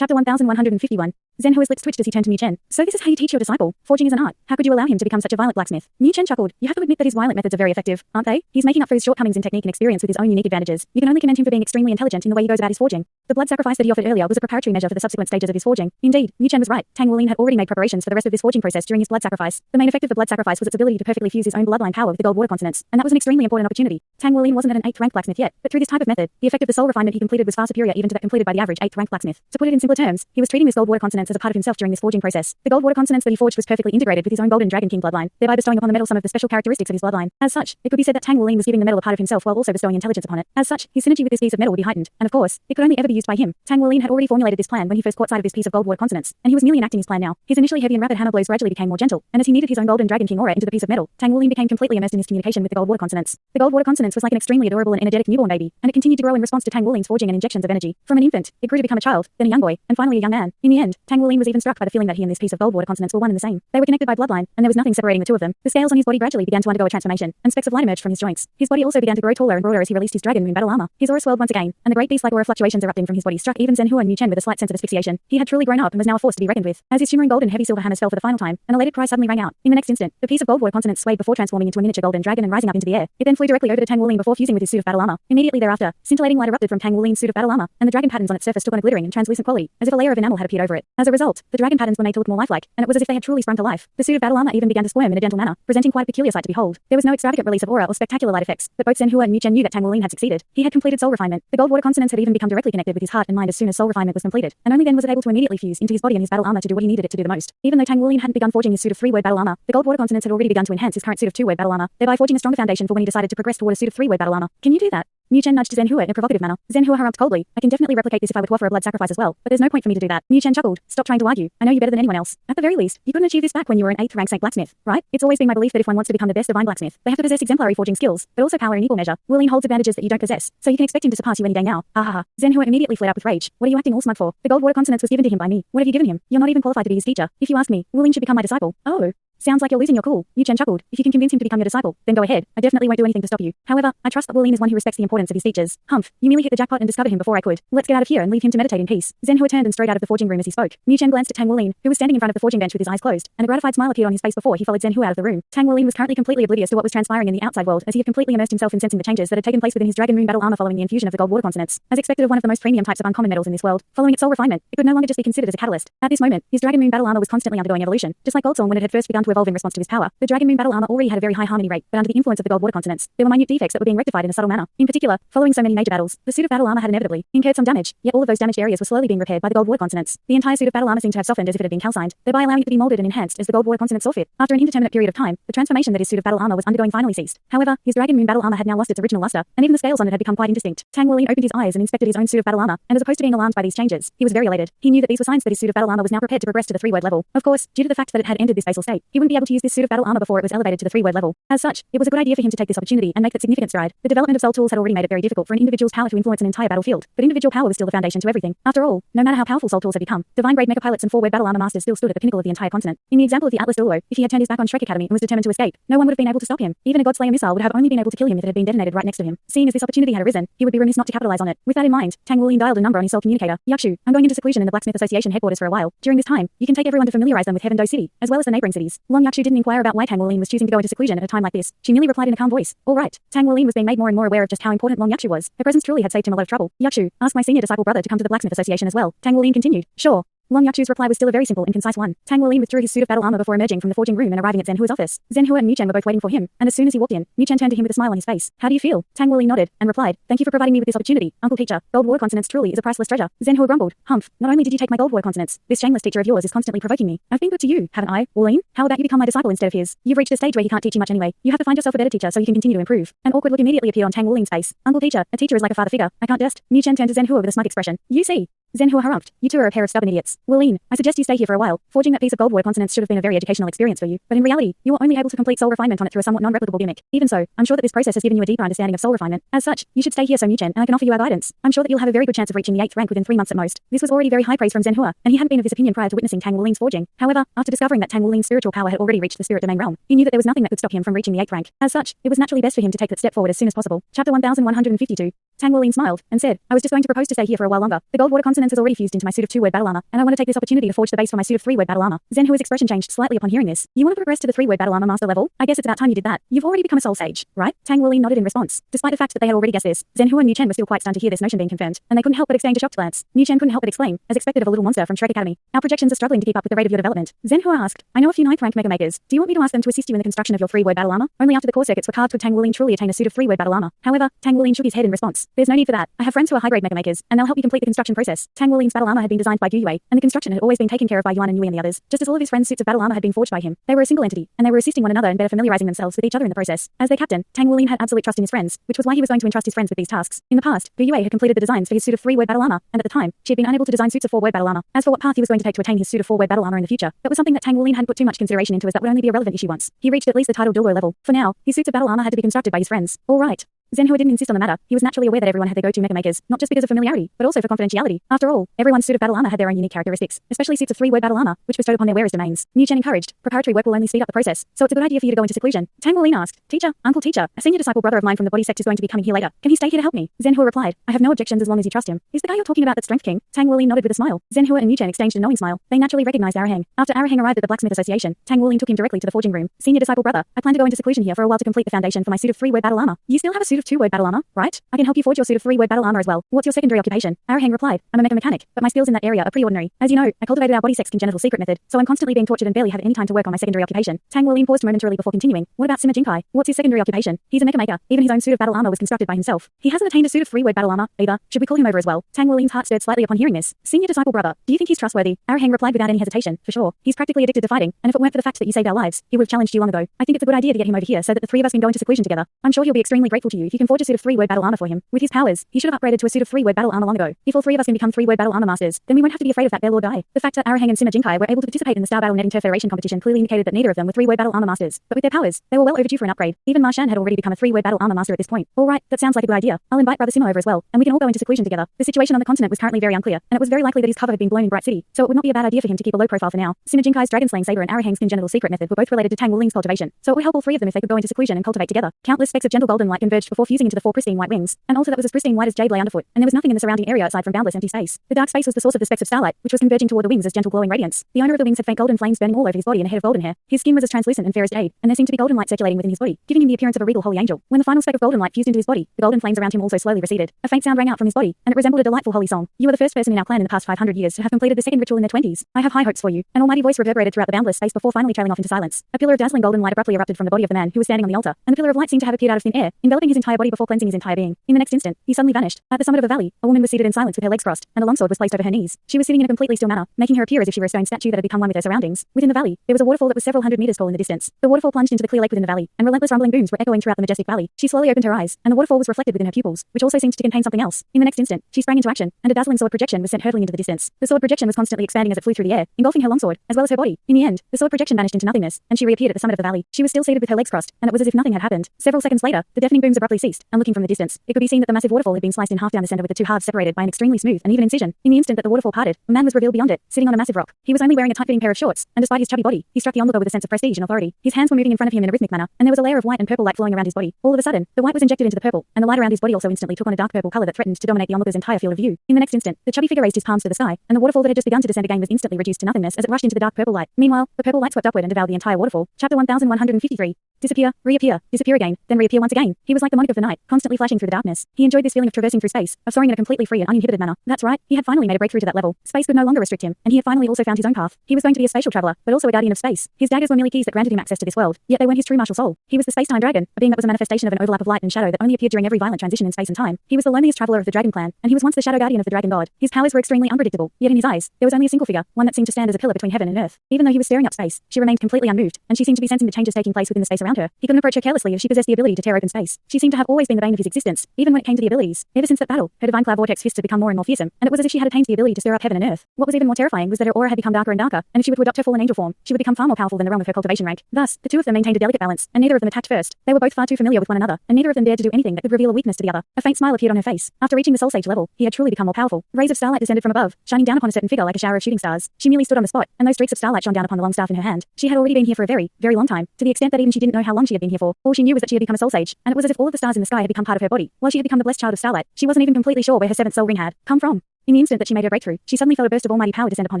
Chapter 1151. Zhenhua's lips twitched as he turned to Mu Chen. So this is how you teach your disciple. Forging is an art. How could you allow him to become such a violent blacksmith? Mu Chen chuckled. You have to admit that his violent methods are very effective, aren't they? He's making up for his shortcomings in technique and experience with his own unique advantages. You can only commend him for being extremely intelligent in the way he goes about his forging. The blood sacrifice that he offered earlier was a preparatory measure for the subsequent stages of his forging. Indeed, Mu Chen was right. Tang Wuling had already made preparations for the rest of this forging process during his blood sacrifice. The main effect of the blood sacrifice was its ability to perfectly fuse his own bloodline power with the gold water consonants, and that was an extremely important opportunity. Tang Wuling wasn't at an 8th rank blacksmith yet, but through this type of method, the effect of the soul refinement he completed was far superior even to that completed by the average 8th rank blacksmith. To put it in simpler terms, he was treating his gold water consonants as a part of himself during this forging process. The gold water consonants that he forged was perfectly integrated with his own golden dragon king bloodline, thereby bestowing upon the metal some of the special characteristics of his bloodline. As such, it could be said that Tang Wuling was giving the metal a part of himself while also bestowing intelligence upon it. As such, his synergy with this piece of metal would be heightened, and of course, it could only ever be used by him. Tang Wuling had already formulated this plan when he first caught sight of this piece of gold water consonants, and he was merely enacting his plan now. His initially heavy and rapid hammer blows gradually became more gentle, and as he kneaded his own golden dragon king aura into the piece of metal, Tang Wuling became completely immersed in his communication with the gold water consonants. The gold water consonants was like an extremely adorable and energetic newborn baby, and it continued to grow in response to Tang Wuling's forging and injections of energy. From an infant, it grew to become a child, then a young boy, and finally a young man. In the end, Tang Wuling was even struck by the feeling that he and this piece of gold water consonants were one and the same. They were connected by bloodline, and there was nothing separating the two of them. The scales on his body gradually began to undergo a transformation, and specks of light emerged from his joints. His body also began to grow taller and broader as he released his dragon moon battle armor. His aura swelled once again, and the great beast-like aura fluctuations erupting from his body struck even Zhenhua and Mu Chen with a slight sense of asphyxiation. He had truly grown up and was now a force to be reckoned with. As his shimmering gold and heavy silver hammers fell for the final time, an elated cry suddenly rang out. In the next instant, the piece of gold water consonants swayed before transforming into a miniature golden dragon and rising up into the air. It then flew directly over to Tang Wuling before fusing with his suit of battle armor. Immediately thereafter, scintillating light erupted from Tang Wuling's suit of battle armor, and the dragon patterns on its surface took on a glittering and translucent quality, as if a layer of enamel had appeared over it. As a result, the dragon patterns were made to look more lifelike, and it was as if they had truly sprung to life. The suit of battle armor even began to squirm in a gentle manner, presenting quite a peculiar sight to behold. There was no extravagant release of aura or spectacular light effects, but both Zhenhua and Mu Chen knew that Tang Wuling had succeeded. He had completed soul refinement. The gold water consonants had even become directly connected with his heart and mind as soon as soul refinement was completed, and only then was it able to immediately fuse into his body and his battle armor to do what he needed it to do the most. Even though Tang Wuling hadn't begun forging his suit of 3-word battle armor, the gold water consonants had already begun to enhance his current suit of 2-word battle armor, thereby forging a stronger foundation for when he decided to progress toward a suit of 3-word battle armor. Can you do that? Mu Chen nudged Zhenhua in a provocative manner. Zhenhua harumphed coldly. I can definitely replicate this if I were to offer a blood sacrifice as well, but there's no point for me to do that. Mu Chen chuckled. Stop trying to argue. I know you better than anyone else. At the very least, you couldn't achieve this back when you were an 8th rank Saint blacksmith, right? It's always been my belief that if one wants to become the best divine blacksmith, they have to possess exemplary forging skills, but also power in equal measure. Wuling holds advantages that you don't possess, so you can expect him to surpass you any day now. Ha ha ha. Zhenhua immediately flared up with rage. What are you acting all smug for? The gold water consonants was given to him by me. What have you given him? You're not even qualified to be his teacher. If you ask me, Wuling should become my disciple. Oh. Sounds like you're losing your cool. Mu Chen chuckled. If you can convince him to become your disciple, then go ahead. I definitely won't do anything to stop you. However, I trust that Wuling is one who respects the importance of his teachers. Humph, you merely hit the jackpot and discovered him before I could. Let's get out of here and leave him to meditate in peace. Zhenhua turned and strode out of the forging room as he spoke. Mu Chen glanced at Tang Wuling, who was standing in front of the forging bench with his eyes closed, and a gratified smile appeared on his face before he followed Zhenhua out of the room. Tang Wuling was currently completely oblivious to what was transpiring in the outside world, as he had completely immersed himself in sensing the changes that had taken place within his dragon moon battle armor following the infusion of the gold water consonants. As expected of one of the most premium types of uncommon metals in this world, following its soul refinement, it could no longer just be considered as a catalyst. At this moment, his dragon moon battle armor was constantly undergoing evolution, just like Goldstone when it had first begun to evolve in response to his power. The dragon moon battle armor already had a very high harmony rate, but under the influence of the gold water consonants, there were minute defects that were being rectified in a subtle manner. In particular, following so many major battles, the suit of battle armor had inevitably incurred some damage, yet all of those damaged areas were slowly being repaired by the gold water consonants. The entire suit of battle armor seemed to have softened as if it had been calcined, thereby allowing it to be molded and enhanced as the gold water consonants saw fit. After an indeterminate period of time, the transformation that his suit of battle armor was undergoing finally ceased. However, his dragon moon battle armor had now lost its original luster, and even the scales on it had become quite indistinct. Tang Wuling opened his eyes and inspected his own suit of battle armor, and as opposed to being alarmed by these changes, he was very elated. He knew that these were signs that his suit of battle armor was now prepared to progress to the 3-word level. Of course, due to the fact that it had entered this basal state, he wouldn't be able to use this suit of battle armor before it was elevated to the 3-word level. As such, it was a good idea for him to take this opportunity and make that significant stride. The development of soul tools had already made it very difficult for an individual's power to influence an entire battlefield, but individual power was still the foundation to everything. After all, no matter how powerful soul tools had become, divine-grade mecha pilots and 4-word battle armor masters still stood at the pinnacle of the entire continent. In the example of the Atlas Douluo, if he had turned his back on Shrek Academy and was determined to escape, no one would have been able to stop him. Even a Godslayer missile would have only been able to kill him if it had been detonated right next to him. Seeing as this opportunity had arisen, he would be remiss not to capitalize on it. With that in mind, Tang Wuling dialed a number on his soul communicator. Yakshu, I'm going into seclusion in the Blacksmith Association headquarters for a while. During this time, you can take everyone to familiarize them with Heaven Dou City, as well as the neighboring cities. Long Yakshu didn't inquire about why Tang Wuling was choosing to go into seclusion at a time like this. She merely replied in a calm voice. All right. Tang Wuling was being made more and more aware of just how important Long Yakshu was. Her presence truly had saved him a lot of trouble. Yakshu, ask my senior disciple brother to come to the Blacksmith Association as well. Tang Wuling continued. Sure. Long Yakshu's reply was still a very simple and concise one. Tang Wuling withdrew his suit of battle armor before emerging from the forging room and arriving at Zhenhua's office. Zhenhua and Mu Chen were both waiting for him, and as soon as he walked in, Mu Chen turned to him with a smile on his face. How do you feel? Tang Wuling nodded and replied, thank you for providing me with this opportunity, Uncle Teacher. Gold water consonants truly is a priceless treasure. Zhenhua grumbled. Humph, not only did you take my gold water consonants, this shameless teacher of yours is constantly provoking me. I've been good to you, haven't I, Wuling? How about you become my disciple instead of his? You've reached a stage where he can't teach you much anyway. You have to find yourself a better teacher so you can continue to improve. An awkward look immediately appeared on Tang Wuling's face. Uncle Teacher, a teacher is like a father figure. I can't just. Mu Chen turned to Zhenhua with a smug expression. You see. Zhenhua harumphed. You two are a pair of stubborn idiots. Wuling, I suggest you stay here for a while. Forging that piece of gold water consonants should have been a very educational experience for you, but in reality, you were only able to complete soul refinement on it through a somewhat non-replicable gimmick. Even so, I'm sure that this process has given you a deeper understanding of soul refinement. As such, you should stay here, so Mu Chen, and I can offer you our guidance. I'm sure that you'll have a very good chance of reaching the 8th rank within 3 months at most. This was already very high praise from Zhenhua, and he hadn't been of this opinion prior to witnessing Tang Wuling's forging. However, after discovering that Tang Wuling's spiritual power had already reached the spirit domain realm, he knew that there was nothing that could stop him from reaching the 8th rank. As such, it was naturally best for him to take that step forward as soon as possible. Chapter 1152. Tang Wuling smiled and said, I was just going to propose to stay here for a while longer. The gold water consonance is already fused into my suit of 2-word battle armor, and I want to take this opportunity to forge the base for my suit of 3-word battle armor. Zhenhua's expression changed slightly upon hearing this. You want to progress to the 3-word battle armor master level? I guess it's about time you did that. You've already become a soul sage, right? Tang Wuling nodded in response. Despite the fact that they had already guessed this, Zhenhua and Mu Chen were still quite stunned to hear this notion being confirmed, and they couldn't help but exchange a shocked glance. Mu Chen couldn't help but exclaim, as expected of a little monster from Shrek Academy. Our projections are struggling to keep up with the rate of your development. Zhenhua asked, I know a few 9th rank mega makers. Do you want me to ask them to assist you in the construction of your 3-word battle armor? Only after the core circuits were carved would Tang Wuling truly attain a suit of 3-word battle armor. However, Tang Wuling shook his head in response. There's no need for that. I have friends who are high-grade mega makers, and they'll help you complete the construction process. Tang Wuling's battle armor had been designed by Du Yue, and the construction had always been taken care of by Yuan and Yui and the others, just as all of his friends' suits of battle armor had been forged by him. They were a single entity, and they were assisting one another and better familiarizing themselves with each other in the process. As their captain, Tang Wuling had absolute trust in his friends, which was why he was going to entrust his friends with these tasks. In the past, Du Yue had completed the designs for his suit of 3-word battle armor, and at the time, she had been unable to design suits of 4-word battle armor. As for what path he was going to take to attain his suit of 4-word battle armor in the future, that was something that Tang Wuling hadn't put too much consideration into, as that would only be a relevant issue once he reached at least the title Douluo level. For now, his suits of battle armor had to be constructed by his friends. All right. Zhenhua didn't insist on the matter. He was naturally aware that everyone had their go-to mega makers, not just because of familiarity, but also for confidentiality. After all, everyone's suit of battle armor had their own unique characteristics, especially suits of 3-word battle armor, which bestowed upon their wearers domains. Mu Chen encouraged, preparatory work will only speed up the process, so it's a good idea for you to go into seclusion. Tang Wuling asked, Teacher, Uncle Teacher, a senior disciple brother of mine from the body sect is going to be coming here later. Can he stay here to help me? Zhenhua replied, I have no objections as long as you trust him. Is the guy you're talking about that Strength King? Tang Wuling nodded with a smile. Zhenhua and Mu Chen exchanged a knowing smile. They naturally recognized Araheng. After Araheng arrived at the Blacksmith Association, Tang Wuling took him directly to the forging room. Senior disciple brother, I plan to go into seclusion here for a while to complete the foundation for my suit of 3-word battle armor. You still have a suit of 2-word battle armor, right? I can help you forge your suit of 3-word battle armor as well. What's your secondary occupation? Araheng replied, I'm a mecha mechanic, but my skills in that area are pretty ordinary. As you know, I cultivated our body sect's congenital secret method, so I'm constantly being tortured and barely have any time to work on my secondary occupation. Tang Wuling paused momentarily before continuing. What about Sima Jinkai? What's his secondary occupation? He's a mecha maker. Even his own suit of battle armor was constructed by himself. He hasn't attained a suit of 3-word battle armor either. Should we call him over as well? Tang Wuling's heart stirred slightly upon hearing this. Senior disciple brother, do you think he's trustworthy? Araheng replied without any hesitation. For sure. He's practically addicted to fighting, and if it weren't for the fact that you saved our lives, he would have challenged you long ago. I think it's a good idea to get him over here so that the 3 of us can go into seclusion together. I'm sure he'll be extremely grateful to you if you can forge a suit of 3-word battle armor for him. With his powers, he should have upgraded to a suit of 3-word battle armor long ago. If all 3 of us can become 3-word battle armor masters, then we won't have to be afraid of that bear lord guy. The fact that Araheng and Sima Jinkai were able to participate in the Star Battle Net Interfederation competition clearly indicated that neither of them were 3-word battle armor masters. But with their powers, they were well overdue for an upgrade. Even Ma Shan had already become a 3-word battle armor master at this point. All right, that sounds like a good idea. I'll invite Brother Sima over as well, and we can all go into seclusion together. The situation on the continent was currently very unclear, and it was very likely that his cover had been blown in Bright City, so it would not be a bad idea for him to keep a low profile for now. Sima Jinkai's dragon slaying saber and Araheng's congenital secret method were both related to Tang Wuling's cultivation, so it would help all 3 of them if they could go into seclusion and cultivate together. Countless specks of gentle golden light converged before fusing into the 4 pristine white wings, an altar that was as pristine white as jade lay underfoot, and there was nothing in the surrounding area aside from boundless empty space. The dark space was the source of the specks of starlight, which was converging toward the wings as gentle glowing radiance. The owner of the wings had faint golden flames burning all over his body and a head of golden hair. His skin was as translucent and fair as jade, and there seemed to be golden light circulating within his body, giving him the appearance of a regal holy angel. When the final speck of golden light fused into his body, the golden flames around him also slowly receded. A faint sound rang out from his body, and it resembled a delightful holy song. You are the first person in our clan in the past 500 years to have completed the second ritual in their 20s. I have high hopes for you. An almighty voice reverberated throughout the boundless space before finally trailing off into silence. A pillar of dazzling golden light abruptly erupted from the body of the man who was standing on the altar, and the pillar of light seemed to have appeared out of thin air, enveloping his entire body before cleansing his entire being. In the next instant, he suddenly vanished. At the summit of a valley, a woman was seated in silence with her legs crossed, and a longsword was placed over her knees. She was sitting in a completely still manner, making her appear as if she were a stone statue that had become one with her surroundings. Within the valley, there was a waterfall that was several hundred meters tall in the distance. The waterfall plunged into the clear lake within the valley, and relentless rumbling booms were echoing throughout the majestic valley. She slowly opened her eyes, and the waterfall was reflected within her pupils, which also seemed to contain something else. In the next instant, she sprang into action, and a dazzling sword projection was sent hurtling into the distance. The sword projection was constantly expanding as it flew through the air, engulfing her longsword, as well as her body. In the end, the sword projection vanished into nothingness, and she reappeared at the summit of the valley. She was still seated with her legs crossed, and it was as if nothing had happened. Several seconds later, the deafening booms abruptly ceased, and looking from the distance, it could be seen that the massive waterfall had been sliced in half down the center with the 2 halves separated by an extremely smooth and even incision. In the instant that the waterfall parted, a man was revealed beyond it, sitting on a massive rock. He was only wearing a tight-fitting pair of shorts, and despite his chubby body, he struck the onlooker with a sense of prestige and authority. His hands were moving in front of him in a rhythmic manner, and there was a layer of white and purple light flowing around his body. All of a sudden, the white was injected into the purple, and the light around his body also instantly took on a dark purple color that threatened to dominate the onlooker's entire field of view. In the next instant, the chubby figure raised his palms to the sky, and the waterfall that had just begun to descend again was instantly reduced to nothingness as it rushed into the dark purple light. Meanwhile, the purple light swept upward and devoured the entire waterfall. Chapter 1153. Disappear, reappear, disappear again, then reappear once again. He was like the monarch of the night, constantly flashing through the darkness. He enjoyed this feeling of traversing through space, of soaring in a completely free and uninhibited manner. That's right, he had finally made a breakthrough to that level. Space could no longer restrict him, and he had finally also found his own path. He was going to be a spatial traveler, but also a guardian of space. His daggers were merely keys that granted him access to this world, yet they weren't his true martial soul. He was the space-time dragon, a being that was a manifestation of an overlap of light and shadow that only appeared during every violent transition in space and time. He was the loneliest traveler of the dragon clan, and he was once the shadow guardian of the dragon god. His powers were extremely unpredictable, yet in his eyes, there was only a single figure, one that seemed to stand as a pillar between heaven and earth. Even though he was staring up space, she remained completely unmoved, and she seemed to be sensing the changes taking place within the space around her. He couldn't approach her carelessly as she possessed the ability to tear open space. She seemed to have always been the bane of his existence, even when it came to the abilities. Ever since that battle, her divine clairvortex fists had become more and more fearsome, and it was as if she had attained the ability to stir up heaven and earth. What was even more terrifying was that her aura had become darker and darker, and if she were to adopt her fallen angel form, she would become far more powerful than the realm of her cultivation rank. Thus, the 2 of them maintained a delicate balance, and neither of them attacked first. They were both far too familiar with one another, and neither of them dared to do anything that could reveal a weakness to the other. A faint smile appeared on her face. After reaching the soul sage level, he had truly become more powerful. Rays of starlight descended from above, shining down upon a certain figure like a shower of shooting stars. She merely stood on the spot, and those streaks of starlight shone down upon the long staff in her hand. She had already been here for a very, very long time, to the extent that even she didn't know know how long she had been here for. All she knew was that she had become a soul sage, and it was as if all of the stars in the sky had become part of her body. While she had become the blessed child of starlight, she wasn't even completely sure where her seventh soul ring had come from. In the instant that she made her breakthrough, she suddenly felt a burst of almighty power descend upon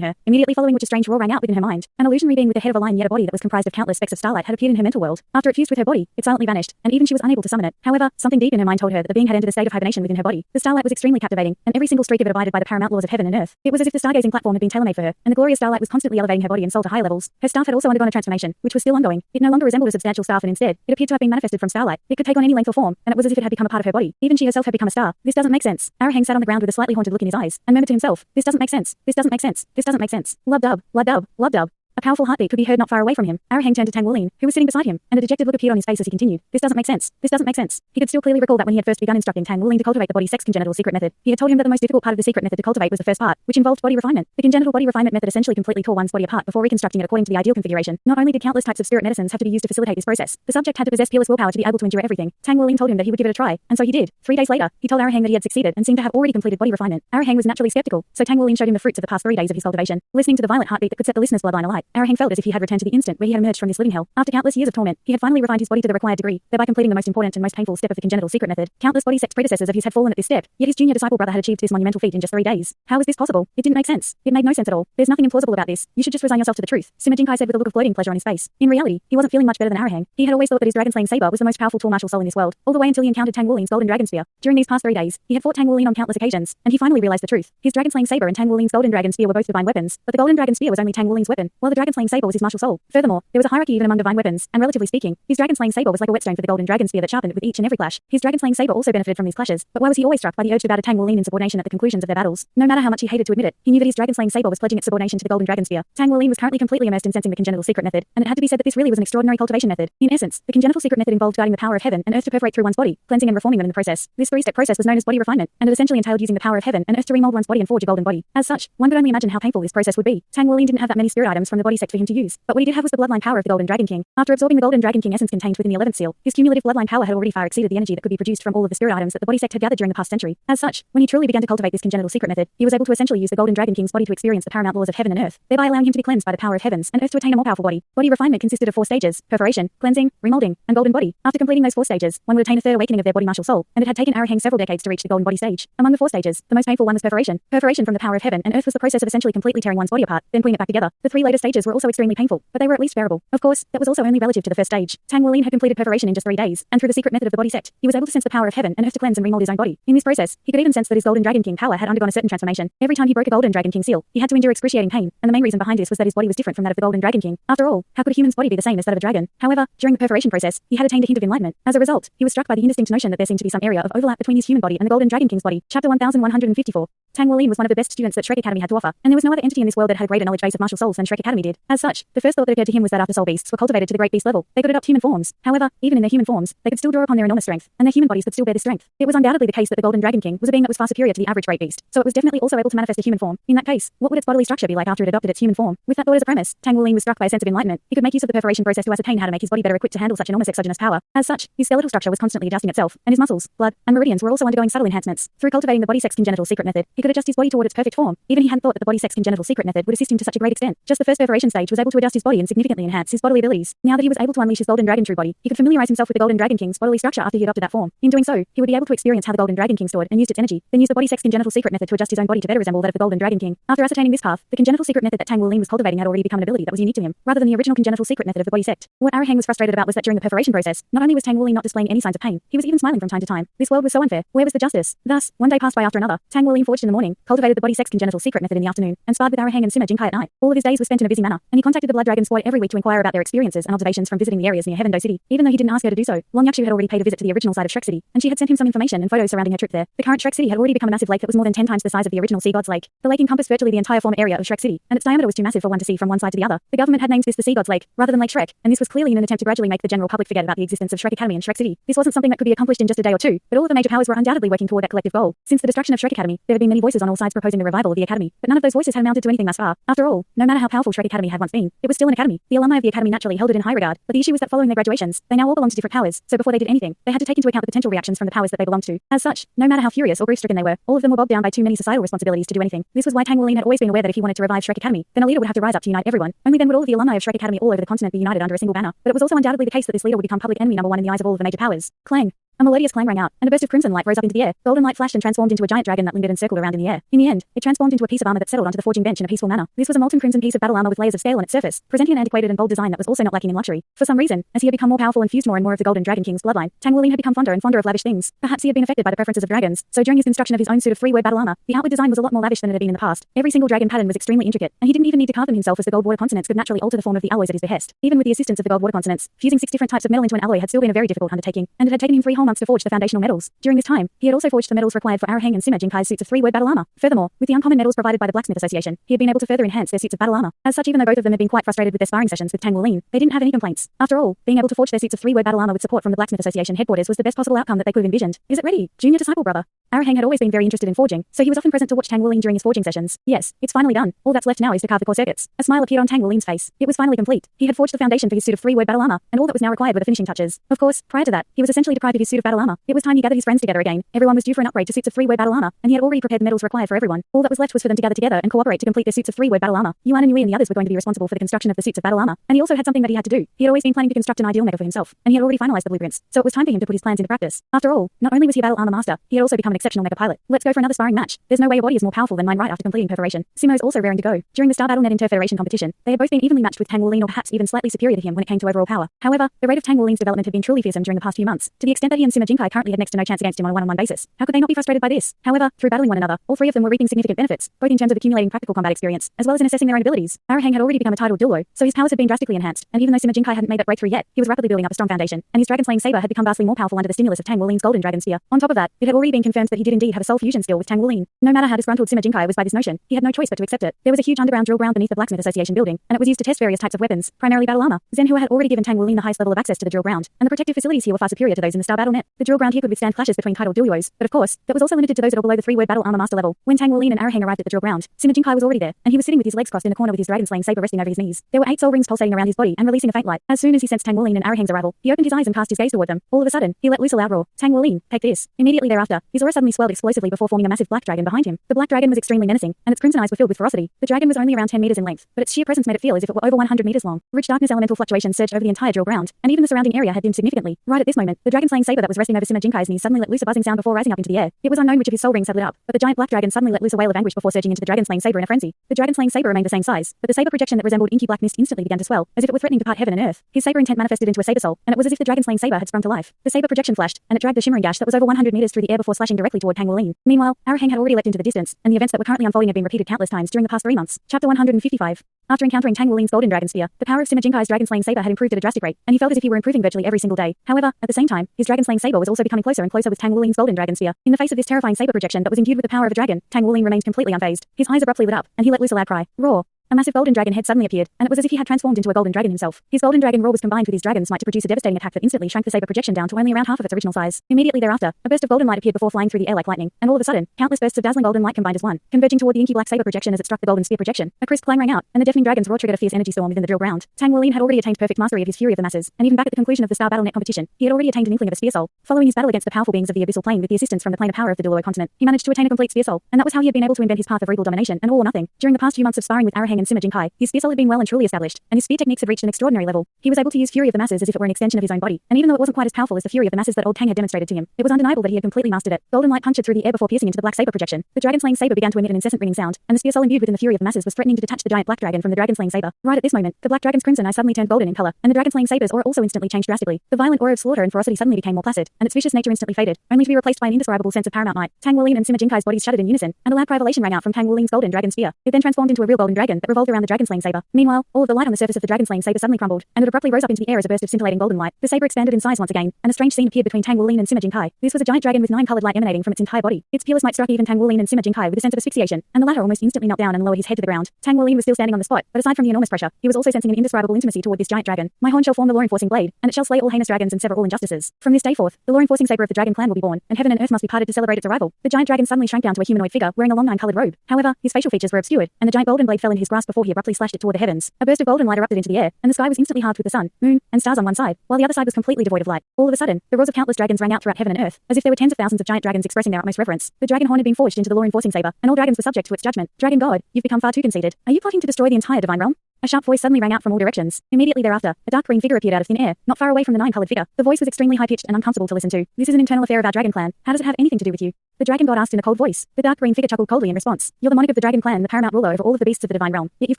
her, immediately following which a strange roar rang out within her mind. An illusionary being with the head of a lion yet a body that was comprised of countless specks of starlight had appeared in her mental world. After it fused with her body, it silently vanished, and even she was unable to summon it. However, something deep in her mind told her that the being had entered a state of hibernation within her body. The starlight was extremely captivating, and every single streak of it abided by the paramount laws of heaven and earth. It was as if the stargazing platform had been tailor-made for her, and the glorious starlight was constantly elevating her body and soul to higher levels. Her staff had also undergone a transformation, which was still ongoing. It no longer resembled a substantial staff, and instead, it appeared to have been manifested from starlight. It could take on any length or form, and it was as if it had become a part of her body. Even she herself had become a star. This doesn't make sense. Arahang sat on the ground with a slightly haunted look in his eyes, and murmured to himself, "This doesn't make sense. This doesn't make sense. This doesn't make sense." Lub-dub, lub-dub, lub-dub. A powerful heartbeat could be heard not far away from him. Arahang turned to Tang Wuling, who was sitting beside him, and a dejected look appeared on his face as he continued. "This doesn't make sense. This doesn't make sense." He could still clearly recall that when he had first begun instructing Tang Wuling to cultivate the body sex congenital secret method, he had told him that the most difficult part of the secret method to cultivate was the first part, which involved body refinement. The congenital body refinement method essentially completely tore one's body apart before reconstructing it according to the ideal configuration. Not only did countless types of spirit medicines have to be used to facilitate this process, the subject had to possess peerless willpower to be able to endure everything. Tang Wuling told him that he would give it a try, and so he did. 3 days later, he told Arahang that he had succeeded and seemed to have already completed body refinement. Arahang was naturally skeptical, so Tang Wuling showed him the fruits of the past 3 days of his cultivation. Listening to the violent heartbeat that could set the listener's bloodline alight, Arahang felt as if he had returned to the instant where he had emerged from this living hell. After countless years of torment, he had finally refined his body to the required degree, thereby completing the most important and most painful step of the congenital secret method. Countless body sex predecessors of his had fallen at this step, yet his junior disciple brother had achieved this monumental feat in just 3 days. How was this possible? It didn't make sense. It made no sense at all. There's nothing implausible about this. You should just resign yourself to the truth, Sima Jinkai said with a look of floating pleasure on his face. In reality, he wasn't feeling much better than Arahang. He had always thought that his dragon-slaying saber was the most powerful tool martial soul in this world, all the way until he encountered Tang Wuling's golden dragon spear. During these past 3 days, he had fought Tang Wuling on countless occasions, and he finally realized the truth. His dragon-slaying saber and Tang Wuling's golden dragon spear were both divine weapons, but the golden dragon spear was only Tang Wuling's weapon, while the dragon-slaying saber was his martial soul. Furthermore, there was a hierarchy even among divine weapons, and relatively speaking, his dragon-slaying saber was like a whetstone for the golden dragon spear that sharpened with each and every clash. His dragon-slaying saber also benefited from these clashes, but why was he always struck by the urge to bow to Tang Wuling in subordination at the conclusions of their battles? No matter how much he hated to admit it, he knew that his dragon-slaying saber was pledging its subordination to the golden dragon spear. Tang Wuling was currently completely immersed in sensing the congenital secret method, and it had to be said that this really was an extraordinary cultivation method. In essence, the congenital secret method involved guiding the power of heaven and earth to perforate through one's body, cleansing and reforming them in the process. This 3-step process was known as body refinement, and it essentially entailed using the power of heaven and earth to remold one's body and forge a golden body. As such, one could only imagine how painful this process would be. Tang Wuling didn't have that many spirit items from the body sect for him to use, but what he did have was the bloodline power of the golden dragon king. After absorbing the golden dragon king essence contained within the 11th seal, his cumulative bloodline power had already far exceeded the energy that could be produced from all of the spirit items that the body sect had gathered during the past century. As such, when he truly began to cultivate this congenital secret method, he was able to essentially use the golden dragon king's body to experience the paramount laws of heaven and earth, thereby allowing him to be cleansed by the power of heavens and earth to attain a more powerful body. Body refinement consisted of 4 stages: perforation, cleansing, remolding, and golden body. After completing those 4 stages, one would attain a third awakening of their body martial soul, and it had taken Arahang several decades to reach the golden body stage. Among the 4 stages, the most painful one was perforation. Perforation from the power of heaven and earth was the process of essentially completely tearing one's body apart, then putting it back together. The 3 later stages were also extremely painful, but they were at least bearable. Of course, that was also only relative to the first stage. Tang Wuling had completed perforation in just 3 days, and through the secret method of the body sect, he was able to sense the power of heaven and earth to cleanse and remold his own body. In this process, he could even sense that his golden dragon king power had undergone a certain transformation. Every time he broke a golden dragon king seal, he had to endure excruciating pain, and the main reason behind this was that his body was different from that of the golden dragon king. After all, how could a human's body be the same as that of a dragon? However, during the perforation process, he had attained a hint of enlightenment. As a result, he was struck by the indistinct notion that there seemed to be some area of overlap between his human body and the golden dragon king's body. Chapter 1154. Tang Wuling was one of the best students that Shrek Academy had to offer, and there was no other entity in this world that had a greater knowledge base of martial souls than Shrek Academy did. As such, the first thought that occurred to him was that after soul beasts were cultivated to the great beast level, they could adopt human forms. However, even in their human forms, they could still draw upon their enormous strength, and their human bodies could still bear this strength. It was undoubtedly the case that the golden dragon king was a being that was far superior to the average great beast, so it was definitely also able to manifest a human form. In that case, what would its bodily structure be like after it adopted its human form? With that thought as a premise, Tang Wuling was struck by a sense of enlightenment. He could make use of the perforation process to ascertain how to make his body better equipped to handle such enormous exogenous power. As such, his skeletal structure was constantly adjusting itself, and his muscles, blood, and meridians were also undergoing subtle enhancements. Through cultivating the body sex congenital secret method, he could adjust his body toward its perfect form. Even he hadn't thought that the body sex congenital secret method would assist him to such a great extent. Just the first perforation stage was able to adjust his body and significantly enhance his bodily abilities. Now that he was able to unleash his golden dragon true body, he could familiarize himself with the golden dragon king's bodily structure after he adopted that form. In doing so, he would be able to experience how the golden dragon king stored and used its energy, then use the body sex congenital secret method to adjust his own body to better resemble that of the golden dragon king. After ascertaining this path, the congenital secret method that Tang Wuling was cultivating had already become an ability that was unique to him, rather than the original congenital secret method of the body sect. What Arahang was frustrated about was that during the perforation process, not only was Tang Wuling not displaying any signs of pain, he was even smiling from time to time. This world was so unfair. Where was the justice? Thus, one day passed by after another. Tang Wuling forged in the morning, cultivated the body sex congenital secret method in the afternoon, and sparred with Arahang and Sima Jinkai at night. All of his days were spent in a busy manner, and he contacted the Blood Dragon Squad every week to inquire about their experiences and observations from visiting the areas near Heaven Dou City. Even though he didn't ask her to do so, Long Yakshu had already paid a visit to the original side of Shrek City, and she had sent him some information and photos surrounding her trip there. The current Shrek City had already become a massive lake that was more than 10 times the size of the original Sea God's Lake. The lake encompassed virtually the entire former area of Shrek City, and its diameter was too massive for one to see from one side to the other. The government had named this the Sea God's Lake, rather than Lake Shrek, and this was clearly in an attempt to gradually make the general public forget about the existence of Shrek Academy and Shrek City. This wasn't something that could be accomplished in just a day or two, but all of the major powers were undoubtedly working toward that collective goal. Since the destruction of Shrek Academy, there had been many voices on all sides proposing the revival of the Academy, but none of those voices had amounted to anything thus far. After all, no matter how powerful Shrek academy had once been. It was still an academy. The alumni of the academy naturally held it in high regard, but the issue was that following their graduations, they now all belonged to different powers, so before they did anything, they had to take into account the potential reactions from the powers that they belonged to. As such, no matter how furious or grief-stricken they were, all of them were bogged down by too many societal responsibilities to do anything. This was why Tang Wuling had always been aware that if he wanted to revive Shrek Academy, then a leader would have to rise up to unite everyone. Only then would all of the alumni of Shrek Academy all over the continent be united under a single banner. But it was also undoubtedly the case that this leader would become public enemy number one in the eyes of all of the major powers. Clang. A melodious clang rang out, and a burst of crimson light rose up into the air. Golden light flashed and transformed into a giant dragon that lingered and circled around in the air. In the end, it transformed into a piece of armor that settled onto the forging bench in a peaceful manner. This was a molten crimson piece of battle armor with layers of scale on its surface, presenting an antiquated and bold design that was also not lacking in luxury. For some reason, as he had become more powerful and fused more and more of the Golden Dragon King's bloodline, Tang Wuling had become fonder and fonder of lavish things. Perhaps he had been affected by the preferences of dragons, so during his construction of his own suit of three-word battle armor, the outward design was a lot more lavish than it had been in the past. Every single dragon pattern was extremely intricate, and he didn't even need to carve them himself as the gold water consonants could naturally alter the form of the alloys at his behest. Even with the assistance of the gold water consonants, fusing 6 different types of metal into an alloy had still been a very difficult undertaking, and it had taken him 3 whole months to forge the foundational metals. During this time, he had also forged the metals required for Arahang and Sima Jinkai's suits of three-word battle armor. Furthermore, with the uncommon metals provided by the Blacksmith Association, he had been able to further enhance their suits of battle armor. As such, even though both of them had been quite frustrated with their sparring sessions with Tang Wuling, they didn't have any complaints. After all, being able to forge their suits of three-word battle armor with support from the Blacksmith Association headquarters was the best possible outcome that they could have envisioned. Is it ready, junior disciple brother? Arahang had always been very interested in forging, so he was often present to watch Tang Wuling during his forging sessions. Yes, it's finally done. All that's left now is to carve the core circuits. A smile appeared on Tang Wuling's face. It was finally complete. He had forged the foundation for his suit of three-word battle armor, and all that was now required were the finishing touches. Of course, prior to that, he was essentially deprived of his suit of battle armor. It was time he gathered his friends together again. Everyone was due for an upgrade to suits of three-word battle armor, and he had already prepared the metals required for everyone. All that was left was for them to gather together and cooperate to complete their suits of three-word battle armor. Yuan and Yui and the others were going to be responsible for the construction of the suits of battle armor, and he also had something that he had to do. He had always been planning to construct an ideal mecha for himself, and he had already finalized the blueprints, so it was time for him to put his plans into practice. After all, not only was he a battle armor master, he had also become an exceptional mecha pilot. Let's go for another sparring match. There's no way your body is more powerful than mine right after completing perforation. Simo's also raring to go. During the Star Battle Net Interfederation competition, they had both been evenly matched with Tang Wuling or perhaps even slightly superior to him when it came to overall power. However, the rate of Tang Wuling's development had been truly fearsome during the past few months, to the extent that he and Sima Jinkai currently had next to no chance against him on a one-on-one basis. How could they not be frustrated by this? However, through battling one another, all three of them were reaping significant benefits, both in terms of accumulating practical combat experience, as well as in assessing their own abilities. Arahang had already become a titled Douluo, so his powers had been drastically enhanced, and even though Sima Jinkai hadn't made that breakthrough yet, he was rapidly building up a strong foundation, and his dragon-slaying saber had become vastly more powerful under the stimulus of Tang Wuling's golden dragon spear. On top of that, it had already been confirmed that he did indeed have a soul fusion skill with Tang Wuling. No matter how disgruntled Sima Jinkai was by this notion, he had no choice but to accept it. There was a huge underground drill ground beneath the Blacksmith Association building, and it was used to test various types of weapons, primarily battle armor. Zhenhua had already given Tang Wuling the highest level of access to the drill ground, and the protective facilities here were far superior to those in the Star Battle Net. The drill ground here could withstand clashes between titled Douluos, but of course, that was also limited to those that were below the three-word battle armor master level. When Tang Wuling and Arahang arrived at the drill ground, Sima Jinkai was already there, and he was sitting with his legs crossed in a corner with his dragon-slaying saber resting over his knees. There were 8 soul rings pulsating around his body and releasing a faint light. As soon as he sensed Tang Wuling and Arahang's arrival, he opened his eyes and cast his gaze toward them. All of a sudden, he let loose a loud roar. Tang Wuling, take this. Immediately thereafter, his aura suddenly swelled explosively before forming a massive black dragon behind him. The black dragon was extremely menacing, and its crimson eyes were filled with ferocity. The dragon was only around 10 meters in length, but its sheer presence made it feel as if it were over 100 meters long. Rich darkness elemental fluctuations surged over the entire drill ground, and even the surrounding area had dimmed significantly. Right at this moment, the dragon-slaying saber that was resting over Sima Jinkai's knees suddenly let loose a buzzing sound before rising up into the air. It was unknown which of his soul rings had lit up, but the giant black dragon suddenly let loose a wail of anguish before surging into the dragon-slaying saber in a frenzy. The dragon-slaying saber remained the same size, but the saber projection that resembled inky black mist instantly began to swell, as if it were threatening to part heaven and earth. His saber intent manifested into a saber soul, and it was as if the dragon-slaying saber had sprung to life. The saber projection flashed, and it dragged a shimmering gash that was over 100 meters through the air before slashing directly toward Tang Wuling. Meanwhile, Arahang had already leapt into the distance, and the events that were currently unfolding had been repeated countless times during the past 3 months. Chapter 155. After encountering Tang Wuling's golden dragon spear, the power of Sima Jinkai's dragon-slaying saber had improved at a drastic rate, and he felt as if he were improving virtually every single day. However, at the same time, his dragon-slaying saber was also becoming closer and closer with Tang Wuling's golden dragon spear. In the face of this terrifying saber projection that was imbued with the power of a dragon, Tang Wuling remained completely unfazed. His eyes abruptly lit up, and he let loose a loud cry. Roar! A massive golden dragon head suddenly appeared, and it was as if he had transformed into a golden dragon himself. His golden dragon roar was combined with his dragon smite to produce a devastating attack that instantly shrank the saber projection down to only around half of its original size. Immediately thereafter, a burst of golden light appeared before flying through the air like lightning, and all of a sudden, countless bursts of dazzling golden light combined as one, converging toward the inky black saber projection as it struck the golden spear projection. A crisp clang rang out, and the deafening dragon's roar triggered a fierce energy storm within the drill ground. Tang Wuling had already attained perfect mastery of his fury of the masses, and even back at the conclusion of the Star Battle Net competition, he had already attained an inkling of a spear soul. Following his battle against the powerful beings of the abyssal plane with the assistance from the plane of power of the Douluo continent, he managed to attain a complete spear soul, and that was how he had been able to invent his path of regal domination and all or nothing. During the past few months of sparring with Arahang and Sima Jinkai, his spear soul had been well and truly established, and his spear techniques had reached an extraordinary level. He was able to use fury of the masses as if it were an extension of his own body, and even though it wasn't quite as powerful as the fury of the masses that old Tang had demonstrated to him, it was undeniable that he had completely mastered it. Golden light punctured through the air before piercing into the black saber projection. The dragon-slaying saber began to emit an incessant ringing sound, and the spear soul imbued within the fury of the masses was threatening to detach the giant black dragon from the dragon-slaying saber. Right at this moment, the black dragon's crimson eye suddenly turned golden in color, and the dragon-slaying saber's aura also instantly changed drastically. The violent aura of slaughter and ferocity suddenly became more placid, and its vicious nature instantly faded, only to be replaced by an indescribable sense of paramount might. Tang Wuling and Sima Jinkai's bodies shuddered in unison, and a loud cry of elation rang out from Tang Wuling's golden dragon spear. It then transformed into a real golden dragon that revolved around the dragon-slaying saber. Meanwhile, all of the light on the surface of the dragon-slaying saber suddenly crumbled, and it abruptly rose up into the air as a burst of scintillating golden light. The saber expanded in size once again, and a strange scene appeared between Tang Wuling and Sima Jinkai. This was a giant dragon with 9 colored light emanating from its entire body. Its peerless might struck even Tang Wuling and Sima Jinkai with a sense of asphyxiation, and the latter almost instantly knelt down and lowered his head to the ground. Tang Wuling was still standing on the spot, but aside from the enormous pressure, he was also sensing an indescribable intimacy toward this giant dragon. My horn shall form the law-enforcing blade, and it shall slay all heinous dragons and sever all injustices. From this day forth, the law-enforcing saber of the dragon clan will be born, and heaven and earth must be parted to celebrate its arrival. The giant dragon suddenly shrank down to a humanoid figure wearing a long 9-colored robe. However, his facial features were obscured, and the giant golden blade fell into his grasp fast before he abruptly slashed it toward the heavens. A burst of golden light erupted into the air, and the sky was instantly halved with the sun, moon, and stars on one side, while the other side was completely devoid of light. All of a sudden, the roars of countless dragons rang out throughout heaven and earth, as if there were tens of thousands of giant dragons expressing their utmost reverence. The dragon horn had been forged into the law-enforcing saber, and all dragons were subject to its judgment. Dragon God, you've become far too conceited. Are you plotting to destroy the entire divine realm? A sharp voice suddenly rang out from all directions. Immediately thereafter, a dark green figure appeared out of thin air, not far away from the nine-colored figure. The voice was extremely high-pitched and uncomfortable to listen to. This is an internal affair of our dragon clan. How does it have anything to do with you? The dragon god asked in a cold voice. The dark green figure chuckled coldly in response. You're the monarch of the dragon clan, the paramount ruler over all of the beasts of the divine realm. Yet you've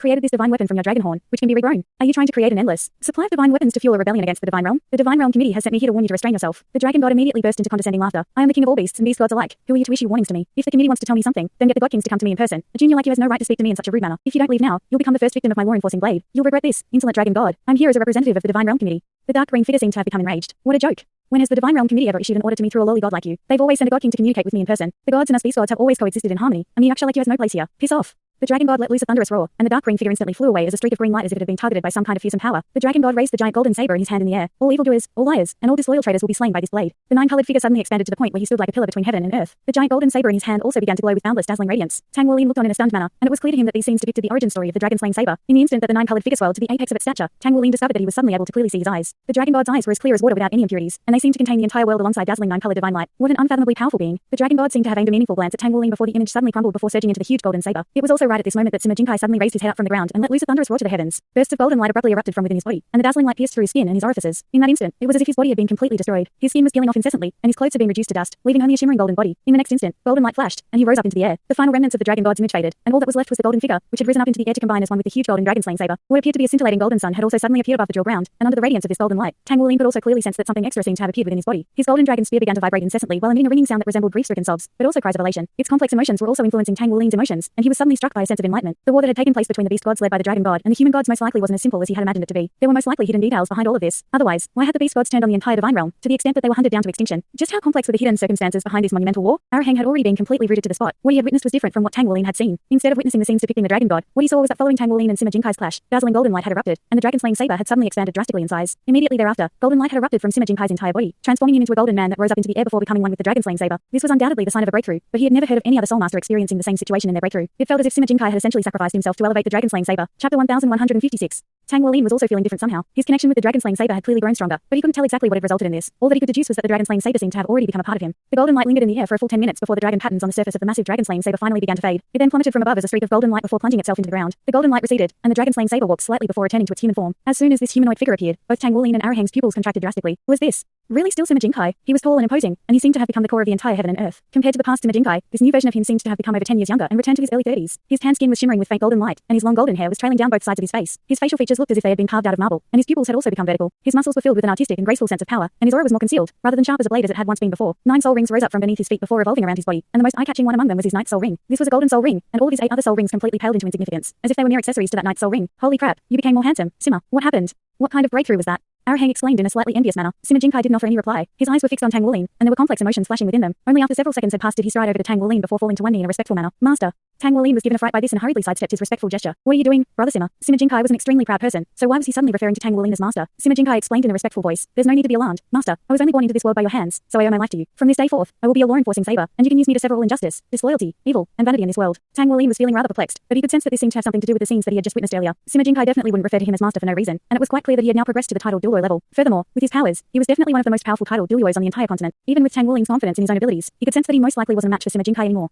created this divine weapon from your dragon horn, which can be regrown. Are you trying to create an endless supply of divine weapons to fuel a rebellion against the divine realm? The divine realm committee has sent me here to warn you to restrain yourself. The dragon god immediately burst into condescending laughter. I am the king of all beasts and beast gods alike. Who are you to issue warnings to me? If the committee wants to tell me something, then get the god kings to come to me in person. A junior like you has no right to speak to me in such a rude manner. If you don't leave now, you'll become the first victim of my law-enforcing blade. You'll regret this, insolent dragon god. I'm here as a representative of the divine realm committee. The dark green figure seemed to have become enraged. What a joke. When has the divine realm committee ever issued an order to me through a lowly god like you? They've always sent a god king to communicate with me in person. The gods and us beast gods have always coexisted in harmony, and the Yaksha like you has no place here. Piss off. The dragon god let loose a thunderous roar, and the dark green figure instantly flew away as a streak of green light as if it had been targeted by some kind of fearsome power. The dragon god raised the giant golden saber in his hand in the air. All evildoers, all liars, and all disloyal traitors will be slain by this blade. The nine-colored figure suddenly expanded to the point where he stood like a pillar between heaven and earth. The giant golden saber in his hand also began to glow with boundless dazzling radiance. Tang Wuolin looked on in a stunned manner, and it was clear to him that these scenes depicted the origin story of the dragon-slaying saber. In the instant that the nine-colored figure swelled to the apex of its stature, Tang Wuolin discovered that he was suddenly able to clearly see his eyes. The dragon god's eyes were as clear as water without any impurities, and they seemed to contain the entire world alongside dazzling nine-colored divine light. What an unfathomably powerful being. The dragon god seemed to have aimed a meaningful glance at Tang Wuolin before the image suddenly crumbled before surging into the huge golden saber. It was also right at this moment that Sima Jinkai suddenly raised his head up from the ground and let loose a thunderous roar to the heavens. Bursts of golden light abruptly erupted from within his body, and the dazzling light pierced through his skin and his orifices. In that instant, it was as if his body had been completely destroyed. His skin was peeling off incessantly, and his clothes had been reduced to dust, leaving only a shimmering golden body. In the next instant, golden light flashed, and he rose up into the air. The final remnants of the dragon god's image faded, and all that was left was the golden figure, which had risen up into the air to combine as one with the huge golden dragon-slaying saber. What appeared to be a scintillating golden sun had also suddenly appeared above the drill ground, and under the radiance of this golden light, Tang Wuolin could also clearly sense that something extra seemed to have appeared within his body. His golden dragon spear began to vibrate incessantly while emitting a ringing sound that resembled grief-stricken sobs, but also cries of elation. Its complex emotions were also influencing Tang Wuolin's emotions, and he was suddenly struck by a sense of enlightenment. The war that had taken place between the beast gods led by the dragon god and the human gods most likely wasn't as simple as he had imagined it to be. There were most likely hidden details behind all of this. Otherwise, why had the beast gods turned on the entire divine realm, to the extent that they were hunted down to extinction? Just how complex were the hidden circumstances behind this monumental war? Arahang had already been completely rooted to the spot. What he had witnessed was different from what Tang Wuolin had seen. Instead of witnessing the scenes depicting the dragon god, what he saw was that following Tang Wuolin and Sima Jinkai's clash, dazzling golden light had erupted, and the dragon-slaying saber had suddenly expanded drastically in size. Immediately thereafter, golden light had erupted from Sima Jinkai's entire body, transforming him into a golden man that rose up into the air before becoming one with the dragon-slaying saber. This was undoubtedly the sign of a breakthrough, but he had never heard of any other soul master experiencing the same situation in their breakthrough. It felt as if Sima Jinkai had essentially sacrificed himself to elevate the dragon-slaying saber. Chapter 1156. Tang Wuolin was also feeling different somehow. His connection with the dragon-slaying saber had clearly grown stronger, but he couldn't tell exactly what had resulted in this. All that he could deduce was that the dragon-slaying saber seemed to have already become a part of him. The golden light lingered in the air for a full 10 minutes before the dragon patterns on the surface of the massive dragon-slaying saber finally began to fade. It then plummeted from above as a streak of golden light before plunging itself into the ground. The golden light receded, and the dragon-slaying saber walked slightly before returning to its human form. As soon as this humanoid figure appeared, both Tang Wuolin and Arahang's pupils contracted drastically. Was this really still Sima Jinkai? He was tall and imposing, and he seemed to have become the core of the entire heaven and earth. Compared to the past Sima Jinkai, this new version of him seemed to have become over 10 years younger and returned to his early 30s. His tan skin was shimmering with faint golden light, and his long golden hair was trailing down both sides of his face. His facial features looked as if they had been carved out of marble, and his pupils had also become vertical. His muscles were filled with an artistic and graceful sense of power, and his aura was more concealed, rather than sharp as a blade as it had once been before. 9 soul rings rose up from beneath his feet before revolving around his body, and the most eye-catching one among them was his ninth soul ring. This was a golden soul ring, and all of his 8 other soul rings completely paled into insignificance, as if they were mere accessories to that ninth soul ring. Holy crap, you became more handsome. Sima, what happened? What kind of breakthrough was that? Arahang exclaimed in a slightly envious manner. Sima Jinkai didn't offer any reply. His eyes were fixed on Tang Wuolin, and there were complex emotions flashing within them. Only after several seconds had passed did he stride over to Tang Wuolin before falling to one knee in a respectful manner. Master. Tang Wuolin was given a fright by this and hurriedly sidestepped his respectful gesture. What are you doing, brother Sima? Sima Jinkai was an extremely proud person, so why was he suddenly referring to Tang Wuolin as master? Sima Jinkai explained in a respectful voice. There's no need to be alarmed, master. I was only born into this world by your hands, so I owe my life to you. From this day forth, I will be your law-enforcing saber, and you can use me to sever all injustice, disloyalty, evil, and vanity in this world. Tang Wuolin was feeling rather perplexed, but he could sense that this seemed to have something to do with the scenes that he had just witnessed earlier. Sima Jinkai definitely wouldn't refer to him as master for no reason, and it was quite clear that he had now progressed to the title Douluo level. Furthermore, with his powers, he was definitely one of the most powerful title Douluos on the entire continent. Even with Tang Wuolin's confidence in his own abilities, he could sense that he most likely wasn't a match for Sima Jinkai anymore.